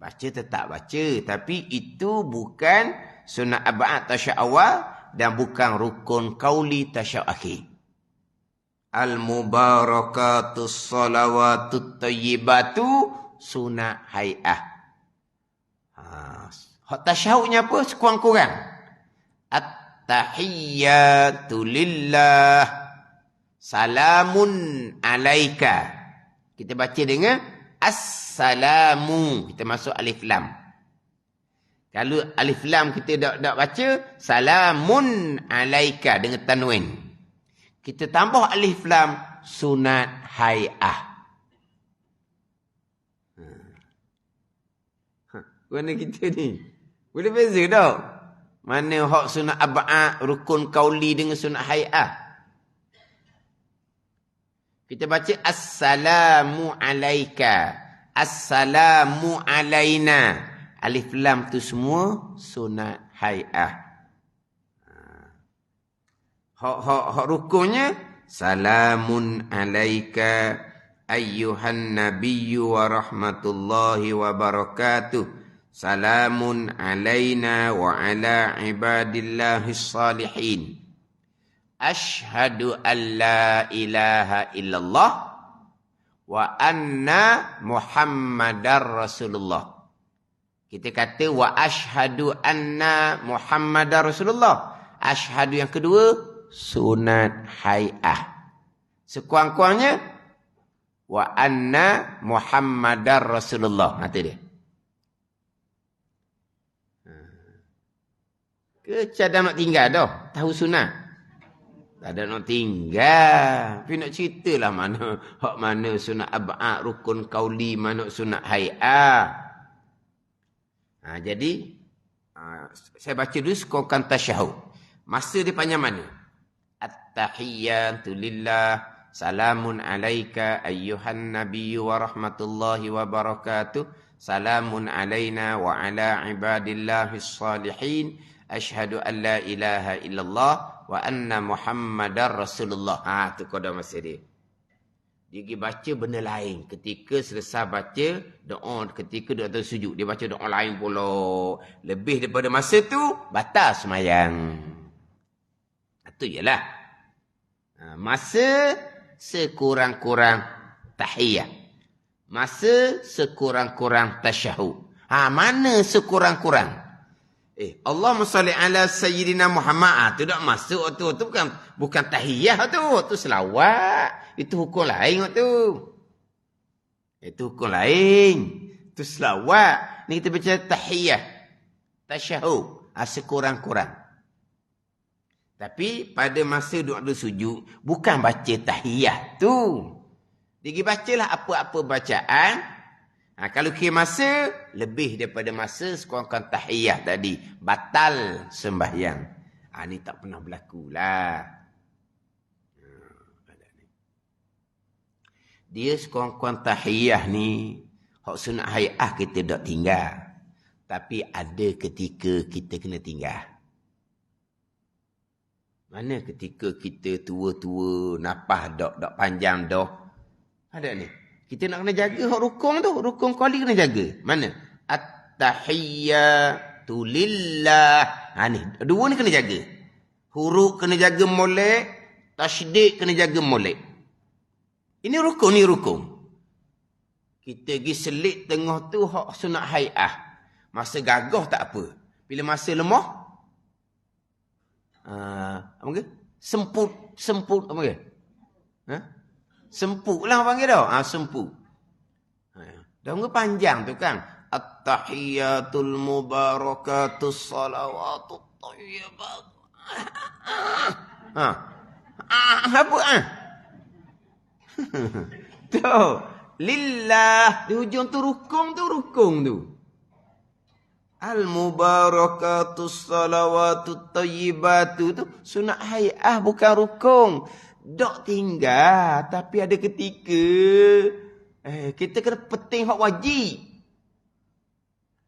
Baca tetap baca, tapi itu bukan sunat ab'ad tasyahud awal dan bukan rukun qauli tasyahud akhir. Al-mubarakatus salawatut tayyibatu sunat hay'ah. Hak tasyahudnya apa? Sekurang-kurang. At-tahiyyatu lillah. Salamun alaika. Kita baca dengan as-salamu. Kita masuk alif lam. Kalau alif lam kita tak baca, salamun alaika dengan tanwin. Kita tambah alif lam, sunat hay'ah. Mana kita ni? Boleh beza tak? Mana hak sunat ab'ad, rukun qauli dengan sunat hay'ah? Kita baca assalamu alaika. Assalamu alaina. Alif lam tu semua sunat hay'ah. Hak rukunnya salamun alaika ayyuhan nabiyyu wa rahmatullahi wa barakatuh. Salamun alaina wa ala ibadillahis salihin. Ashhadu an la ilaha illallah wa anna Muhammadar Rasulullah. Kita kata wa ashhadu anna Muhammadar Rasulullah. Ashhadu yang kedua sunat hai'ah. Sekurang-kurangnya wa anna Muhammadar Rasulullah. Itu dia. Ke cadang nak tinggal dah. Tahu sunat. Tak ada nak tinggal. Tapi nak ceritalah mana sunat ab'ad, rukun qauli, mana sunat hai'ah. Jadi, saya baca dulu sekurang tasyahud. Masa dia panjang mana? At-tahiyyatu lillah, salamun alaika ayyuhan nabiyyu wa rahmatullahi wa barakatuh, salamun alaina wa ala ibadillahis salihin, asyhadu an la ilaha illallah wa anna Muhammadar Rasulullah. Tu koda masa dia. Dia pergi baca benda lain. Ketika selesai baca doa, ketika dia atas sujud, dia baca doa lain pula. Lebih daripada masa tu, batal semayang. Itu ialah. Masa sekurang-kurang tahiyah. Masa sekurang-kurang tasyahud. Mana sekurang-kurang? Allahumma salli ala Sayyidina Muhammad. Itu tak masuk tu. Itu bukan tahiyah tu. Itu selawat. Itu hukum lain tu. Itu hukum lain. Itu selawat. Ni kita baca tahiyah. Tasyahud. Sekurang-kurang. Tapi pada masa duduk sujud, bukan baca tahiyah tu. Dia bacalah apa-apa bacaan. Kalau kira masa, lebih daripada masa sekurang-kurang tahiyah tadi. Batal sembahyang. Ni tak pernah berlaku lah. Dia sekurang-kurang tahiyah ni, hak sunat hai'ah kita tak tinggal. Tapi ada ketika kita kena tinggal. Mana ketika kita tua-tua, napah dak panjang dah. Ada ni. Kita nak kena jaga hak rukun tu. Rukun qauli kena jaga. Mana? At-tahiyyatu lillah. Ni. Dua ni kena jaga. Huruf kena jaga molek. Tasydid kena jaga molek. Ini rukun, ni rukun. Kita pergi selit tengah tu hak sunat hai'ah. Masa gagah tak apa. Bila masa lemah, apa ke? Semput, apa ke? Semput lah panggil dah. Semput. Dah panjang tu kan. At-tahiyyatul mubarakatus salawatut thayyibat. Apa tu lillah di hujung tu rukun tu al-mubarakatus salawatut tayyibatu tu sunat hai'ah bukan rukun. Dok tinggal tapi ada ketika kita kena peting hak wajib.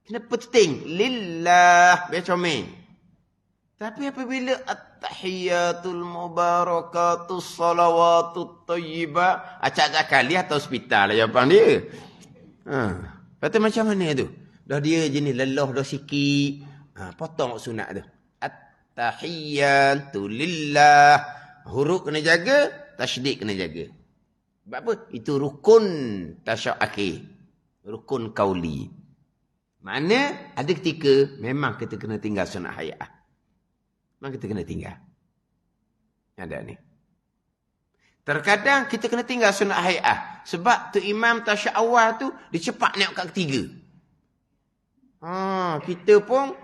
Kena peting lillah biar comel. Tapi apabila at-tahiyyatul mubarakatus salawatut thayyibah, acak-acak kali atau hospital lah jawapan dia. Lepas macam mana tu? Dah dia jenis lelah dah sikit. Potong sunat tu. At-tahiyyatu lillah. Huruf kena jaga, tasydid kena jaga. Sebab apa? Itu rukun tasyahud akhir. Rukun qauli. Mana ada ketika memang kita kena tinggal sunat hai'ah. Memang kita kena tinggal. Ada ni. Terkadang kita kena tinggal sunat hai'ah. Sebab tu imam tasyahud awal tu, dia cepat naik kat ketiga. Kita pun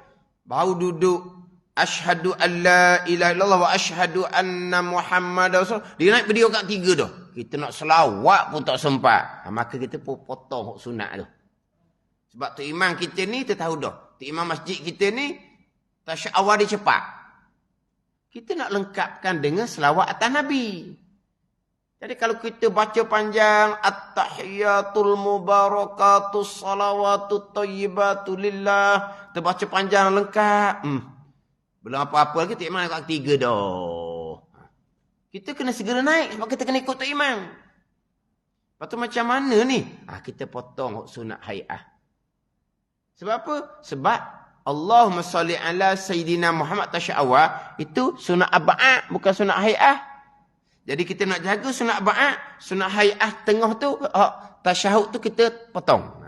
baru duduk. Asyhadu an la ilaha illallah wa asyhadu anna Muhammadar Rasulullah. Dia naik berdiri kat tiga dah. Kita nak selawat pun tak sempat. Maka kita pun potong sunat tu. Sebab tu imam kita ni, kita tahu dah. Tu imam masjid kita ni, tasyahud awal dia cepat. Kita nak lengkapkan dengan selawat atas Nabi. Jadi kalau kita baca panjang at-tahiyyatul mubarakatus salawatut thayyibatu lillah, kita baca panjang lengkap. Belum apa-apa lagi tu imam kat tiga dah. Kita kena segera naik sebab kita kena ikut tu imam. Lepas tu macam mana ni? Kita potong sunat hai'ah. Sebab apa? Sebab Allahumma salli ala Sayyidina Muhammad tasyahud awal, itu sunat ab'ad, bukan sunat hay'ah. Jadi kita nak jaga sunat ab'ad, sunat hay'ah tengah tu, tasyahud tu kita potong.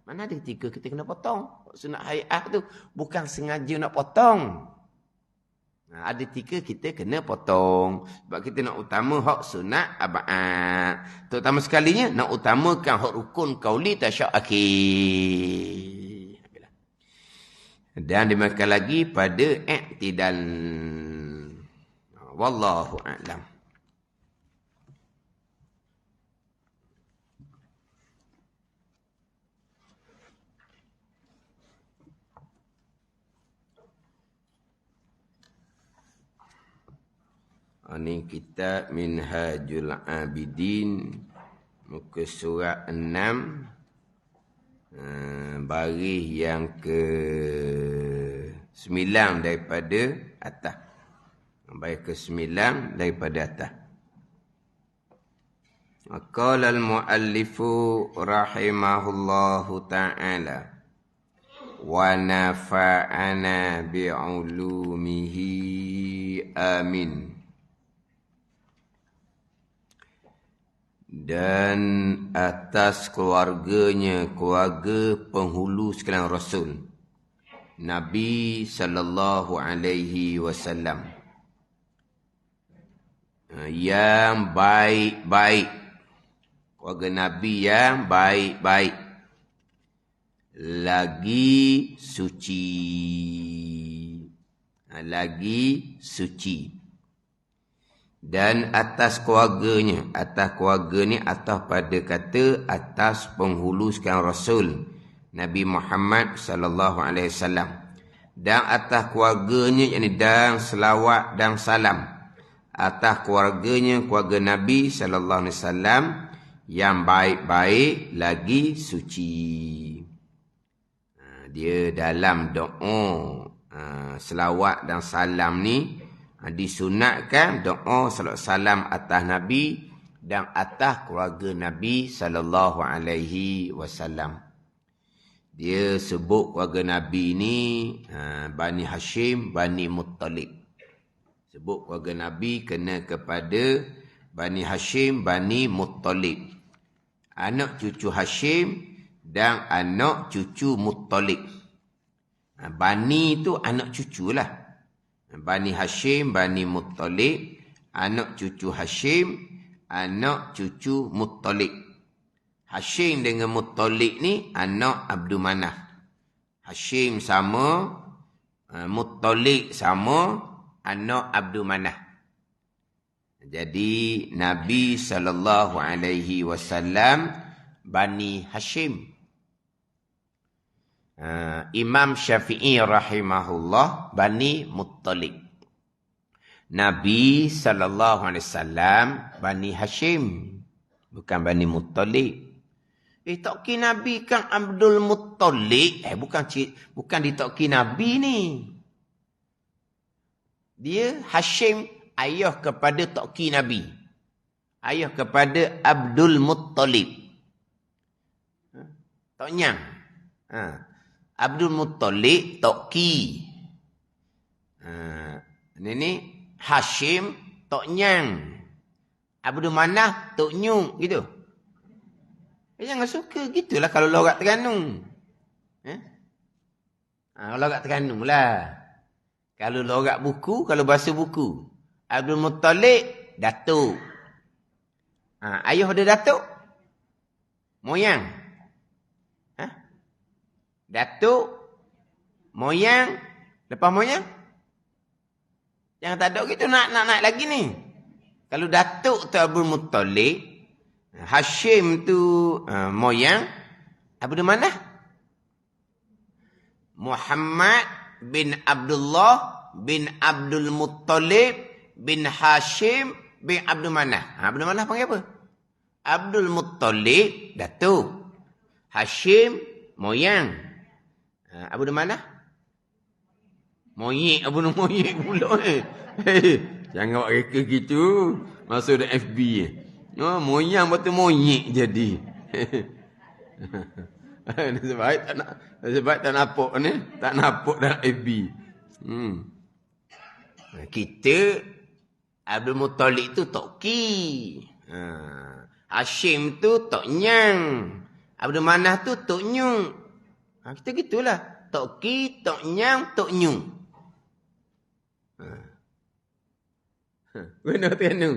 Mana ada ketika kita kena potong? Sunat hay'ah tu bukan sengaja nak potong. Ada ketika kita kena potong. Sebab kita nak utama hak sunat ab'ad. Terutama sekalinya, nak utamakan hak rukun qauli tasyahud akhir. Dan dimakan lagi pada i'tidal. Wallahu a'lam. Ini kitab Minhajul Abidin, muka surat 6, baris yang ke-9 daripada atas. Baris ke-9 daripada atas. Qala al-muallifu rahimahullahu ta'ala wa nafa'ana bi'ulumihi amin. Dan atas keluarganya, keluarga penghulu sekalian Rasul Nabi sallallahu alaihi wasallam yang baik-baik, keluarga Nabi yang baik-baik, lagi suci, lagi suci. Dan atas keluarganya, atas keluarga ni atas pada kata atas penghulu sekalian Rasul Nabi Muhammad sallallahu alaihi wasallam, dan atas keluarganya, yakni dan selawat dan salam atas keluarganya, keluarga Nabi sallallahu alaihi wasallam yang baik-baik lagi suci. Dia dalam doa selawat dan salam ni disunatkan doa salawat salam atas Nabi dan atas keluarga Nabi sallallahu alaihi wasallam. Dia sebut keluarga Nabi ni Bani Hashim, Bani Muttalib. Sebut keluarga Nabi kena kepada Bani Hashim, Bani Muttalib. Anak cucu Hashim dan anak cucu Muttalib. Bani tu anak cucu lah. Bani Hashim, Bani Muttalib, anak cucu Hashim, anak cucu Muttalib. Hashim dengan Muttalib ni anak Abdul Manaf. Hashim sama, Muttalib sama, anak Abdul Manaf. Jadi Nabi sallallahu alaihi wasallam Bani Hashim. Imam Syafi'i rahimahullah Bani Muttalib. Nabi sallallahu alaihi wasallam Bani Hashim, bukan Bani Muttalib. Toki Nabi kan Abdul Muttalib, bukan ditoki Nabi ni. Dia Hashim ayah kepada toki Nabi. Ayah kepada Abdul Muttalib. Tok Nyang. Abdul Muttalib toki. Ini Hashim tok Nyang. Abdul Manaf tok Nyung gitu. Jangan suka gitulah kalau logat Terengganu. Kalau logat Terengganu lah. Kalau logat buku, kalau bahasa buku. Abdul Muttalib datuk. Ayah dia datuk. Moyang. Datuk, moyang, lepas moyang. Jangan tak ada gitu nak naik lagi ni. Kalau datuk tu Abdul Muttalib, Hashim tu moyang, Abdul mana? Muhammad bin Abdullah bin Abdul Muttalib bin Hashim bin Abdul Manaf. Abdul Manaf panggil apa? Abdul Muttalib datuk. Hashim moyang. Abdul Manaf? Monyet, Abdul Monyet pula Jangan buat reka gitu. Masuk dalam FB moyang betul monyet jadi. Nasib baik tak nampak ni. Tak nampak dalam FB. Kita Abdul Muttalib tu Tok Ki. Hashim tu Tok Nyang. Abdul Manaf tu Tok Nyung. Kita gitulah. Tok Ki, Tok Nyang, Tok Nyung. Benar tu.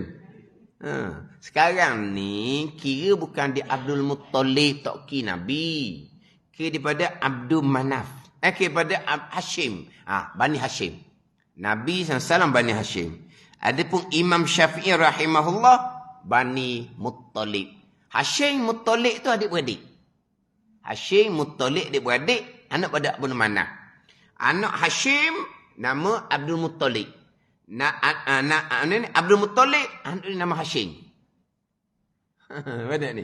Sekarang ni kira bukan dia Abdul Muttalib Tok Ki Nabi. Kira daripada Abdul Manaf. Kira daripada Hashim. Bani Hashim. Nabi SAW Bani Hashim. Adapun Imam Syafi'i rahimahullah Bani Muttalib. Hashim Muttalib tu adik-beradik. Hashim Muttalib adik-beradik, anak pada Abdul Manaf. Anak Hashim nama Abdul Muttalib. Abdul Muttalib anak dia nama Hashim. Mana ni?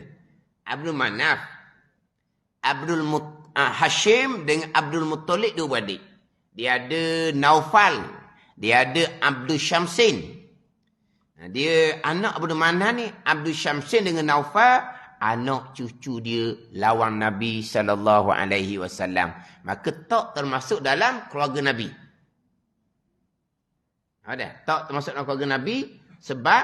Abdul Manaf. Hashim dengan Abdul Muttalib dua beradik. Dia ada Naufal. Dia ada Abdul Syamsin. Dia anak Abdul Manaf ni, Abdul Syamsin dengan Naufal, anak cucu dia lawan Nabi SAW. Maka tak termasuk dalam keluarga Nabi. Tak termasuk dalam keluarga Nabi sebab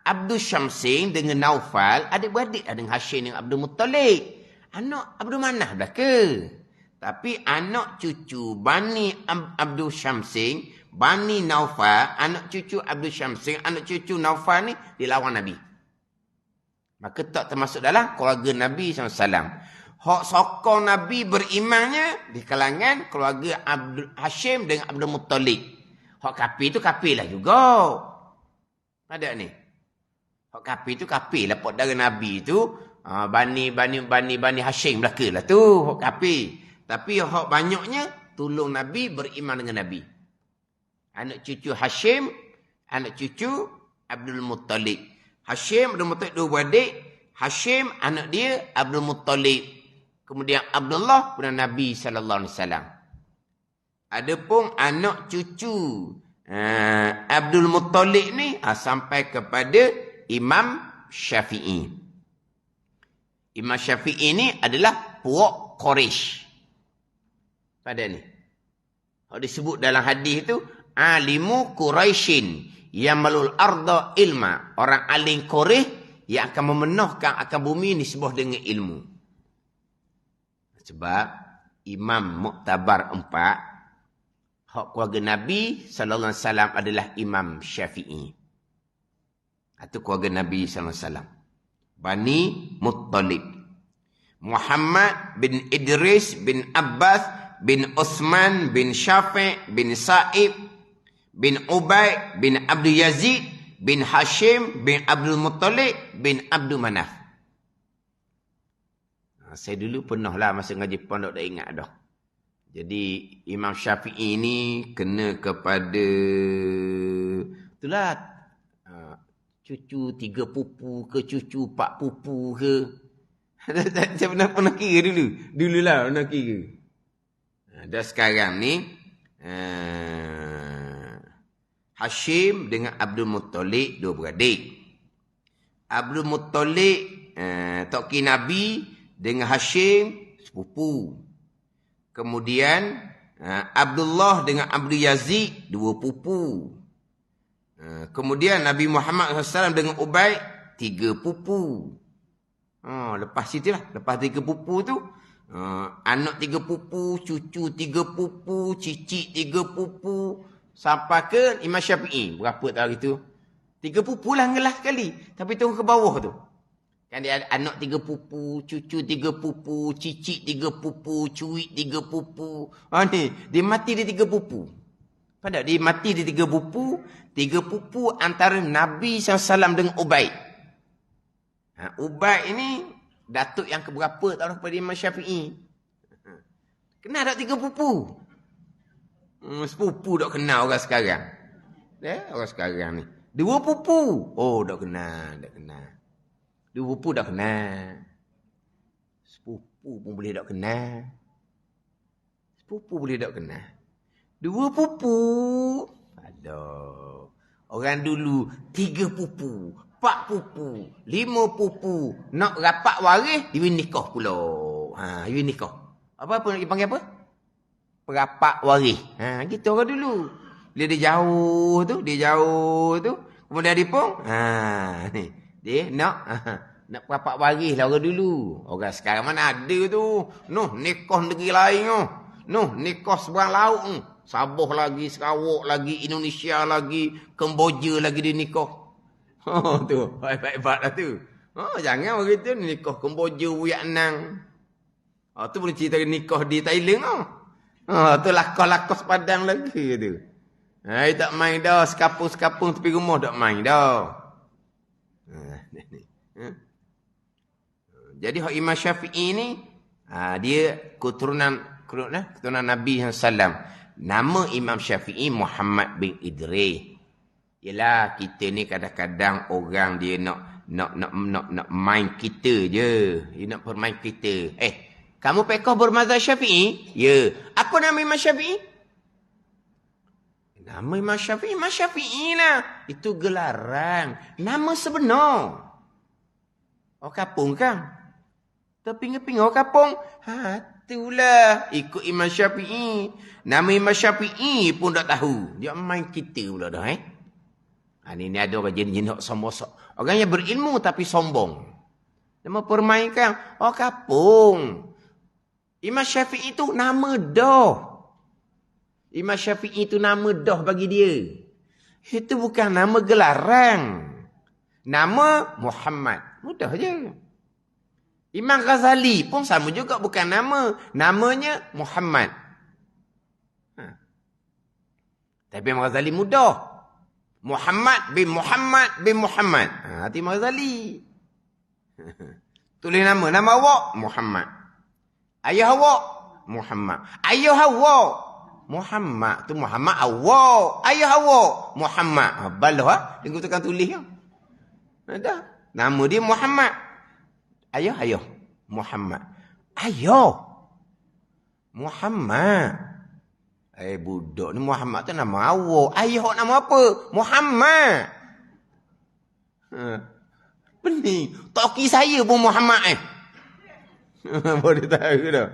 Abdul Syamsin dengan Naufal adik-beradik dengan Hashim dengan Abdul Muttalib. Anak Abdul Manaf belaka. Tapi anak cucu Bani Abdul Syamsin, Bani Naufal, anak cucu Abdul Syamsin, anak cucu Naufal ni dilawan Nabi. Maka tak termasuk dalam keluarga Nabi SAW. Hak sokong Nabi berimannya di kalangan keluarga Abdul Hashim dengan Abdul Muttalib. Hak kafir tu kafir lah juga. Ada ni. Hak kafir tu kafir lah. Pok darah Nabi tu Bani Hashim belaka lah tu. Hak kafir. Tapi hak banyaknya tolong Nabi beriman dengan Nabi. Anak cucu Hashim, anak cucu Abdul Muttalib. Hashim, Abdul Muttalib dua beradik. Hashim anak dia Abdul Muttalib. Kemudian Abdullah kemudian Nabi SAW. Adapun anak cucu Abdul Muttalib ni sampai kepada Imam Syafi'i. Imam Syafi'i ni adalah puak Quraisy. Pada ni. Kalau disebut dalam hadis tu, alimu Quraisyin yang malul arda ilma. Orang alim Quraisy yang akan memenuhkan akan bumi ni sebuah dengan ilmu. Sebab Imam Muktabar 4, hak keluarga Nabi SAW adalah Imam Syafi'i. Itu keluarga Nabi SAW. Bani Muttalib. Muhammad bin Idris bin Abbas bin Uthman bin Syafi' bin Sa'ib bin Ubaid bin Abdul Yazid bin Hashim bin Abdul Muttalib bin Abdul Manaf. Saya dulu pernah lah masa ngaji pondok dah ingat dah. Jadi Imam Syafi'i ni kena kepada itulah cucu 3 pupu ke cucu 4 pupu ke. Saya pernah kira dulu. Dululah pernah kira. Dan sekarang ni Hashim dengan Abdul Muttalib dua beradik. Abdul Muttalib Tok Ki Nabi dengan Hashim sepupu. Kemudian Abdullah dengan Abdul Yazid dua pupu. Kemudian Nabi Muhammad SAW dengan Ubaid 3 pupu. Lepas situlah, lepas 3 pupu tu anak 3 pupu, cucu 3 pupu, cicit 3 pupu, sampai ke Imam Syafi'i. Berapa tahun itu? 3 pupu lah ngelah sekali. Tapi turun ke bawah tu. Kan dia ada anak 3 pupu, cucu 3 pupu, cicit 3 pupu, cuit 3 pupu. Ni, dia mati di 3 pupu. Padahal dia mati di 3 pupu. 3 pupu antara Nabi SAW dengan Ubaid. Ubaid ini datuk yang keberapa tahun kepada Imam Syafi'i. Kenal tak 3 pupu? Sepupu tak kenal orang sekarang. Orang sekarang ni. 2 pupu. Oh, tak kenal. 2 pupu tak kenal. Sepupu pun boleh tak kenal. Sepupu boleh tak kenal. 2 pupu. Aduh. Orang dulu 3 pupu, 4 pupu, 5 pupu, nak rapat waris, dia nikah pula. Dia nikah. Apa dipanggil apa? Perapat waris. Gitu orang dulu. Bila dia jauh tu, kemudian dia pun, ni. Dia nak perapat waris lah orang dulu. Orang sekarang mana ada tu. Nikah negeri lain tu. Nikah seberang laut tu. Sabah lagi, Sarawak lagi, Indonesia lagi, Kemboja lagi dia nikah. Tu, baik-baik lah tu. Jangan begitu nikah Kemboja, Vietnam. Tu boleh cerita nikah di Thailand tu. Tu lakos-lakos padang lagi tu. Tak main dah, sekapung-sekapung tepi rumah tak main dah. Jadi Imam Syafi'i ni, dia keturunan Nabi SAW. Nama Imam Syafi'i Muhammad bin Idris. Yelah, kita ni kadang-kadang orang dia nak main kita je. Dia nak permain kita. Kamu pekoh bermazhab Syafi'i? Ya. Apa nama Imam Syafi'i? Nama Imam Syafi'i, Imam Syafi'i lah. Itu gelaran. Nama sebenar. Orang kapung kan? Terpinggir-pinggir orang kapung. Itulah. Ikut Imam Syafi'i. Nama Imam Syafi'i pun tak tahu. Dia main kita pula dah, Ini ada orang jenis sombong. Orang yang berilmu tapi sombong. Dia mempermainkan orang kapung. Imam Syafi'i itu nama dah. Imam Syafi'i itu nama dah bagi dia. Itu bukan nama gelaran. Nama Muhammad. Mudah je. Imam Ghazali pun sama juga bukan nama. Namanya Muhammad. Tapi Imam Ghazali mudah. Muhammad bin Muhammad bin Muhammad. Itu Imam Ghazali. Tulis nama awak Muhammad. Ayah awak Muhammad. Ayah awak Muhammad. Tu Muhammad awak. Ayah awak Muhammad. Balah dia tukang tulis kan. Dah. Nama dia Muhammad. Ayah Muhammad. Ayah Muhammad. Budak ni Muhammad tu nama awak. Ayah nama apa? Muhammad. Bening. Toki saya pun Muhammad boleh tahu dah.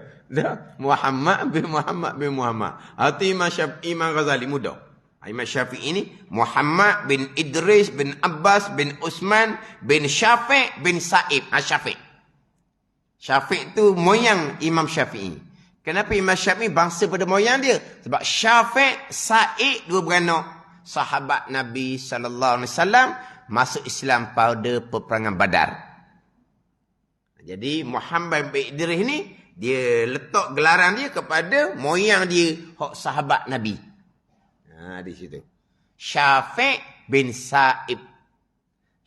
Muhammad bin Muhammad. Itu Imam Ghazali mudah. Imam Syafi'i ini Muhammad bin Idris bin Abbas bin Uthman bin Syafi' bin Sa'ib. Syafi'. Syafi' tu moyang Imam Syafi'i. Kenapa Imam Syafi'i bangsa pada moyang dia? Sebab Syafi', Sa'id dua beranak sahabat Nabi SAW masuk Islam pada peperangan Badar. Jadi Muhammad bin Idris ni dia letak gelaran dia kepada moyang dia, sahabat Nabi. Di situ. Syafi' bin Sa'id.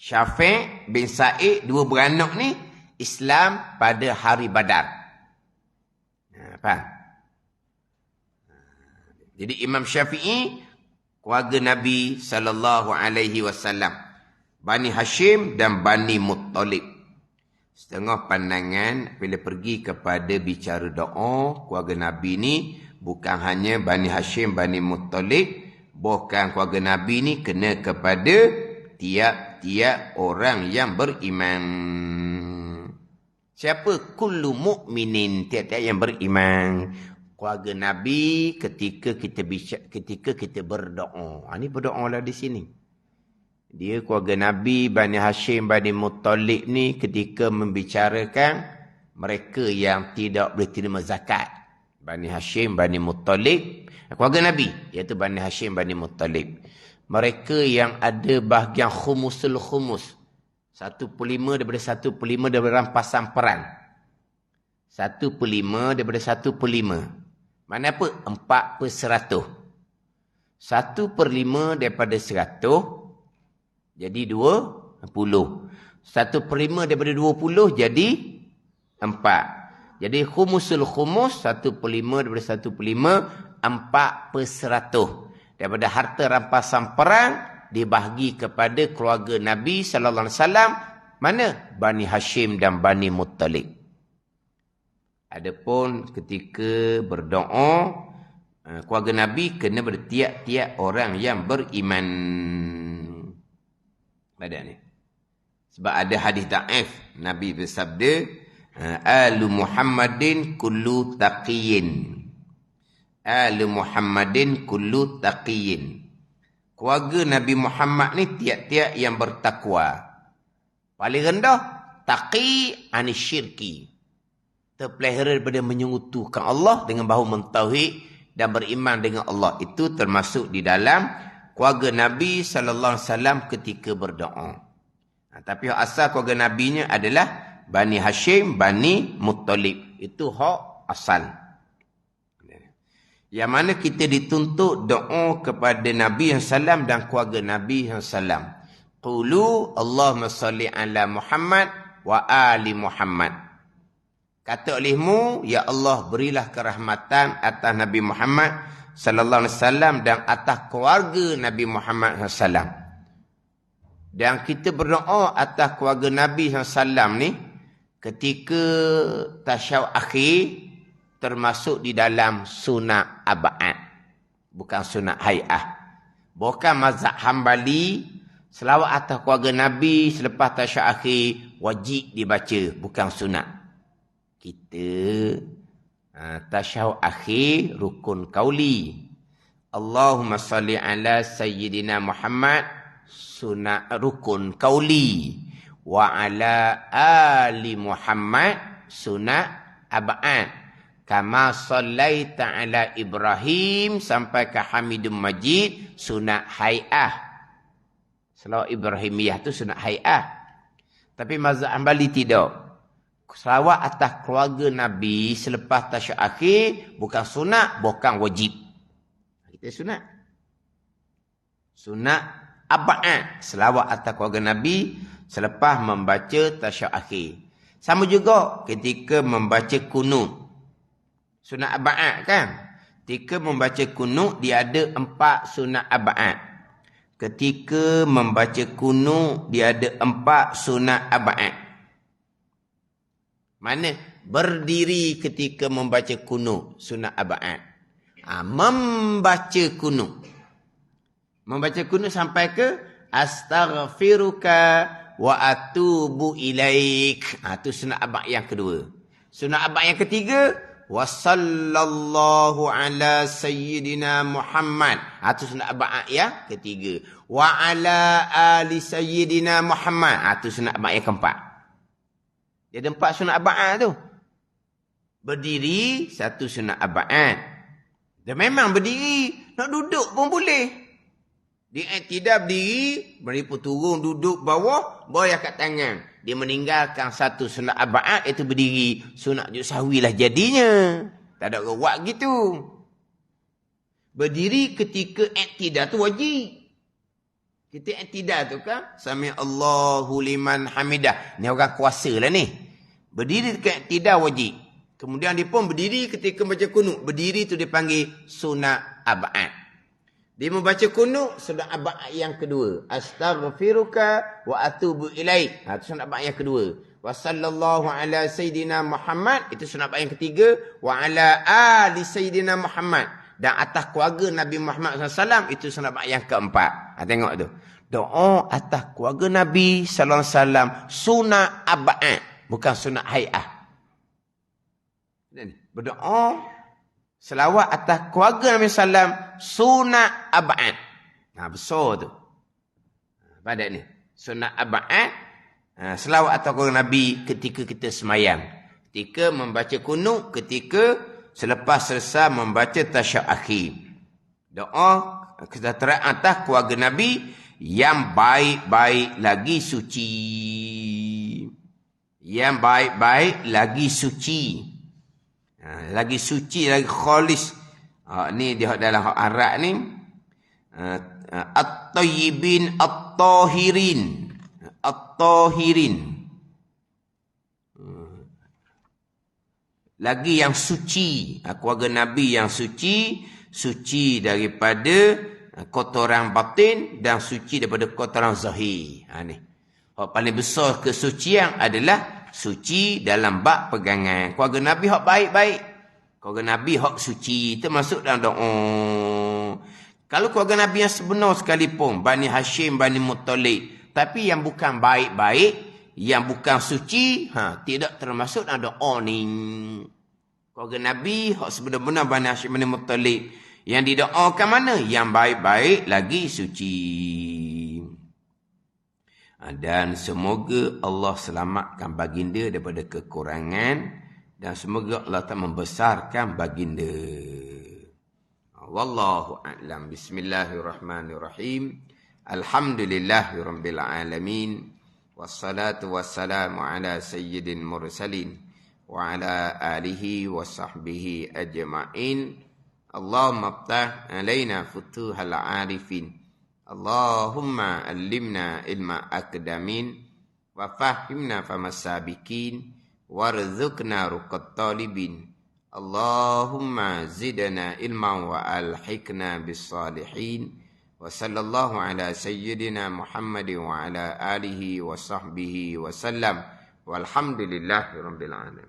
Syafi' bin Sa'id dua beranak ni Islam pada hari Badar. Faham? Jadi Imam Syafi'i keluarga Nabi SAW. Bani Hashim dan Bani Muttalib. Setengah pandangan bila pergi kepada bicara doa, keluarga Nabi ni bukan hanya Bani Hashim, Bani Muttalib, bukan keluarga Nabi ni kena kepada tiap-tiap orang yang beriman. Siapa? Kullu mu'minin, tiap-tiap yang beriman. Keluarga Nabi ketika kita berdoa. Ini berdoa lah di sini. Dia keluarga Nabi, Bani Hashim, Bani Muttalib ni ketika membicarakan mereka yang tidak boleh terima zakat. Bani Hashim, Bani Muttalib, keluarga Nabi, iaitu Bani Hashim, Bani Muttalib. Mereka yang ada bahagian khumusul khumus. 1/5 daripada 1/5 daripada rampasan perang. 1/5 daripada 1/5. Mana apa? 4/100. 1/5 daripada 100 jadi 20. 1/5 daripada 20 jadi 4. Jadi khumusul khumus 1/5 daripada 1/5 4/100. Daripada harta rampasan perang dibahagi kepada keluarga Nabi sallallahu alaihi wasallam, mana? Bani Hashim dan Bani Muttalib. Adapun ketika berdoa, keluarga Nabi kena bertiap-tiap orang yang beriman. Badan ni. Sebab ada hadis da'if. Nabi bersabda, Alu Muhammadin kullu taqiyin. Alu Muhammadin kullu taqiyin. Keluarga Nabi Muhammad ni tiap-tiap yang bertakwa. Paling rendah, taqi anisyirki. Terpelihara daripada menyekutukan Allah dengan bahu mentauhid dan beriman dengan Allah. Itu termasuk di dalam keluarga Nabi SAW ketika berdoa. Tapi asal keluarga Nabi-nya adalah Bani Hashim, Bani Muttalib. Itu hak asal. Yang mana kita dituntut doa kepada Nabi SAW dan keluarga Nabi SAW. Qulu Allahumma salli ala Muhammad wa ali Muhammad. Kata olehmu, ya Allah berilah kerahmatan atas Nabi Muhammad sallallahu alaihi wasallam dan atas keluarga Nabi Muhammad sallallahu. Dan kita berdoa atas keluarga Nabi sallallahu ni ketika tasyahud akhir termasuk di dalam sunat ab'ad, bukan sunat hay'ah. Bukan mazhab Hambali, selawat atas keluarga Nabi selepas tasyahud akhir wajib dibaca, bukan sunat. Kita tasyahud akhir rukun qauli. Allahumma salli ala sayyidina Muhammad, sunat rukun qauli, wa ala ali Muhammad, sunat ab'ad. Kama sallaita ala Ibrahim sampai ke Hamidum Majid, sunat hay'ah. Selawat Ibrahimiyah tu sunat hay'ah. Tapi mazhab Hambali tidak. Selawat atas keluarga Nabi selepas tasyahud akhir bukan sunat, bukan wajib. Kita sunat. Sunat ab'ad, selawat atas keluarga Nabi selepas membaca tasyahud akhir. Sama juga ketika membaca kunut. Sunat ab'ad kan? Ketika membaca kunut dia ada 4 sunat ab'ad. Ketika membaca kunut dia ada 4 sunat ab'ad. Mana? Berdiri ketika membaca kunut, sunat ab'ad. Membaca kunut. Membaca kunut sampai ke astaghfiruka wa atubu ilaik. Itu sunat ab'ad yang kedua. Sunat ab'ad yang ketiga, wa sallallahu ala sayyidina Muhammad. Itu sunat ab'ad yang ketiga. Wa ala ali sayyidina Muhammad. Itu sunat ab'ad yang keempat. Dia ada 4 sunat ab'ad tu. Berdiri, 1 sunat ab'ad. Dia memang berdiri. Nak duduk pun boleh. Dia tidak berdiri, beri turun, duduk bawah, bawah kat tangan. Dia meninggalkan 1 sunat ab'ad, itu berdiri. Sunat sujud sahwi lah jadinya. Tak ada buat gitu. Berdiri ketika iktidal tu wajib. Kita iktidal tu kan, sami Allahu liman hamidah. Ni orang kuasa lah ni. Berdiri dekat iktidal wajib. Kemudian dia pun berdiri ketika membaca kunut. Berdiri tu dipanggil sunat ab'ad. Dia membaca kunut, sunat ab'ad yang kedua. Astaghfiruka wa atubu ilaik. Itu sunat ab'ad yang kedua. Wa sallallahu ala sayyidina Muhammad. Itu sunat ab'ad yang ketiga. Wa ala ali sayyidina Muhammad. Dan atas keluarga Nabi Muhammad SAW, itu sunat ab'ad yang keempat. Tengok tu. Doa atas keluarga Nabi SAW, sunat ab'ad. Bukan sunat hay'ah. Berdoa, selawat atas keluarga Nabi SAW, sunat ab'ad. Besar tu. Pada ni. Sunat ab'ad, selawat atas keluarga Nabi ketika kita semayang. Ketika membaca kunut, ketika selepas selesai membaca tasyahud akhir. Doa kesejahteraan atas keluarga Nabi yang baik-baik lagi suci. Yang baik-baik lagi suci. Lagi suci, lagi khalis. Ni dia dalam Arab ni. At-tayyibin, at-tahirin. At-tahirin. Lagi yang suci. Keluarga Nabi yang suci. Suci daripada kotoran batin dan suci daripada kotoran zahir. Ni. Hak paling besar kesucian adalah suci dalam bab pegangan. Keluarga Nabi hak baik-baik. Keluarga Nabi hak suci. Itu masuk dalam doa. Kalau keluarga Nabi yang sebenar sekalipun, Bani Hashim, Bani Muttalib, Tapi yang bukan baik-baik, yang bukan suci, tidak termasuk dalam doa ni. Keluarga Nabi, sebenar-benar Bani Hashim bin Muttalib. Yang didoakan mana? Yang baik-baik lagi suci. Dan semoga Allah selamatkan baginda daripada kekurangan. Dan semoga Allah tak membesarkan baginda. Wallahu a'lam. Bismillahirrahmanirrahim. Alhamdulillahirabbil alamin. Wassalatu wassalamu ala sayyidil mursalin wa ala alihi wa sahbihi ajma'in. Allahumma aftah alaina futuhal arifin. Allahumma allimna ilma akdamin wa fahimna famasabikin warzuqna ruqat talibin. Allahumma zidna ilman wa alhiqna bis salihin. Wa sallallahu ala sayyidina Muhammadin wa ala alihi wa sahbihi wa sallam. Walhamdulillahi rabbil alamin.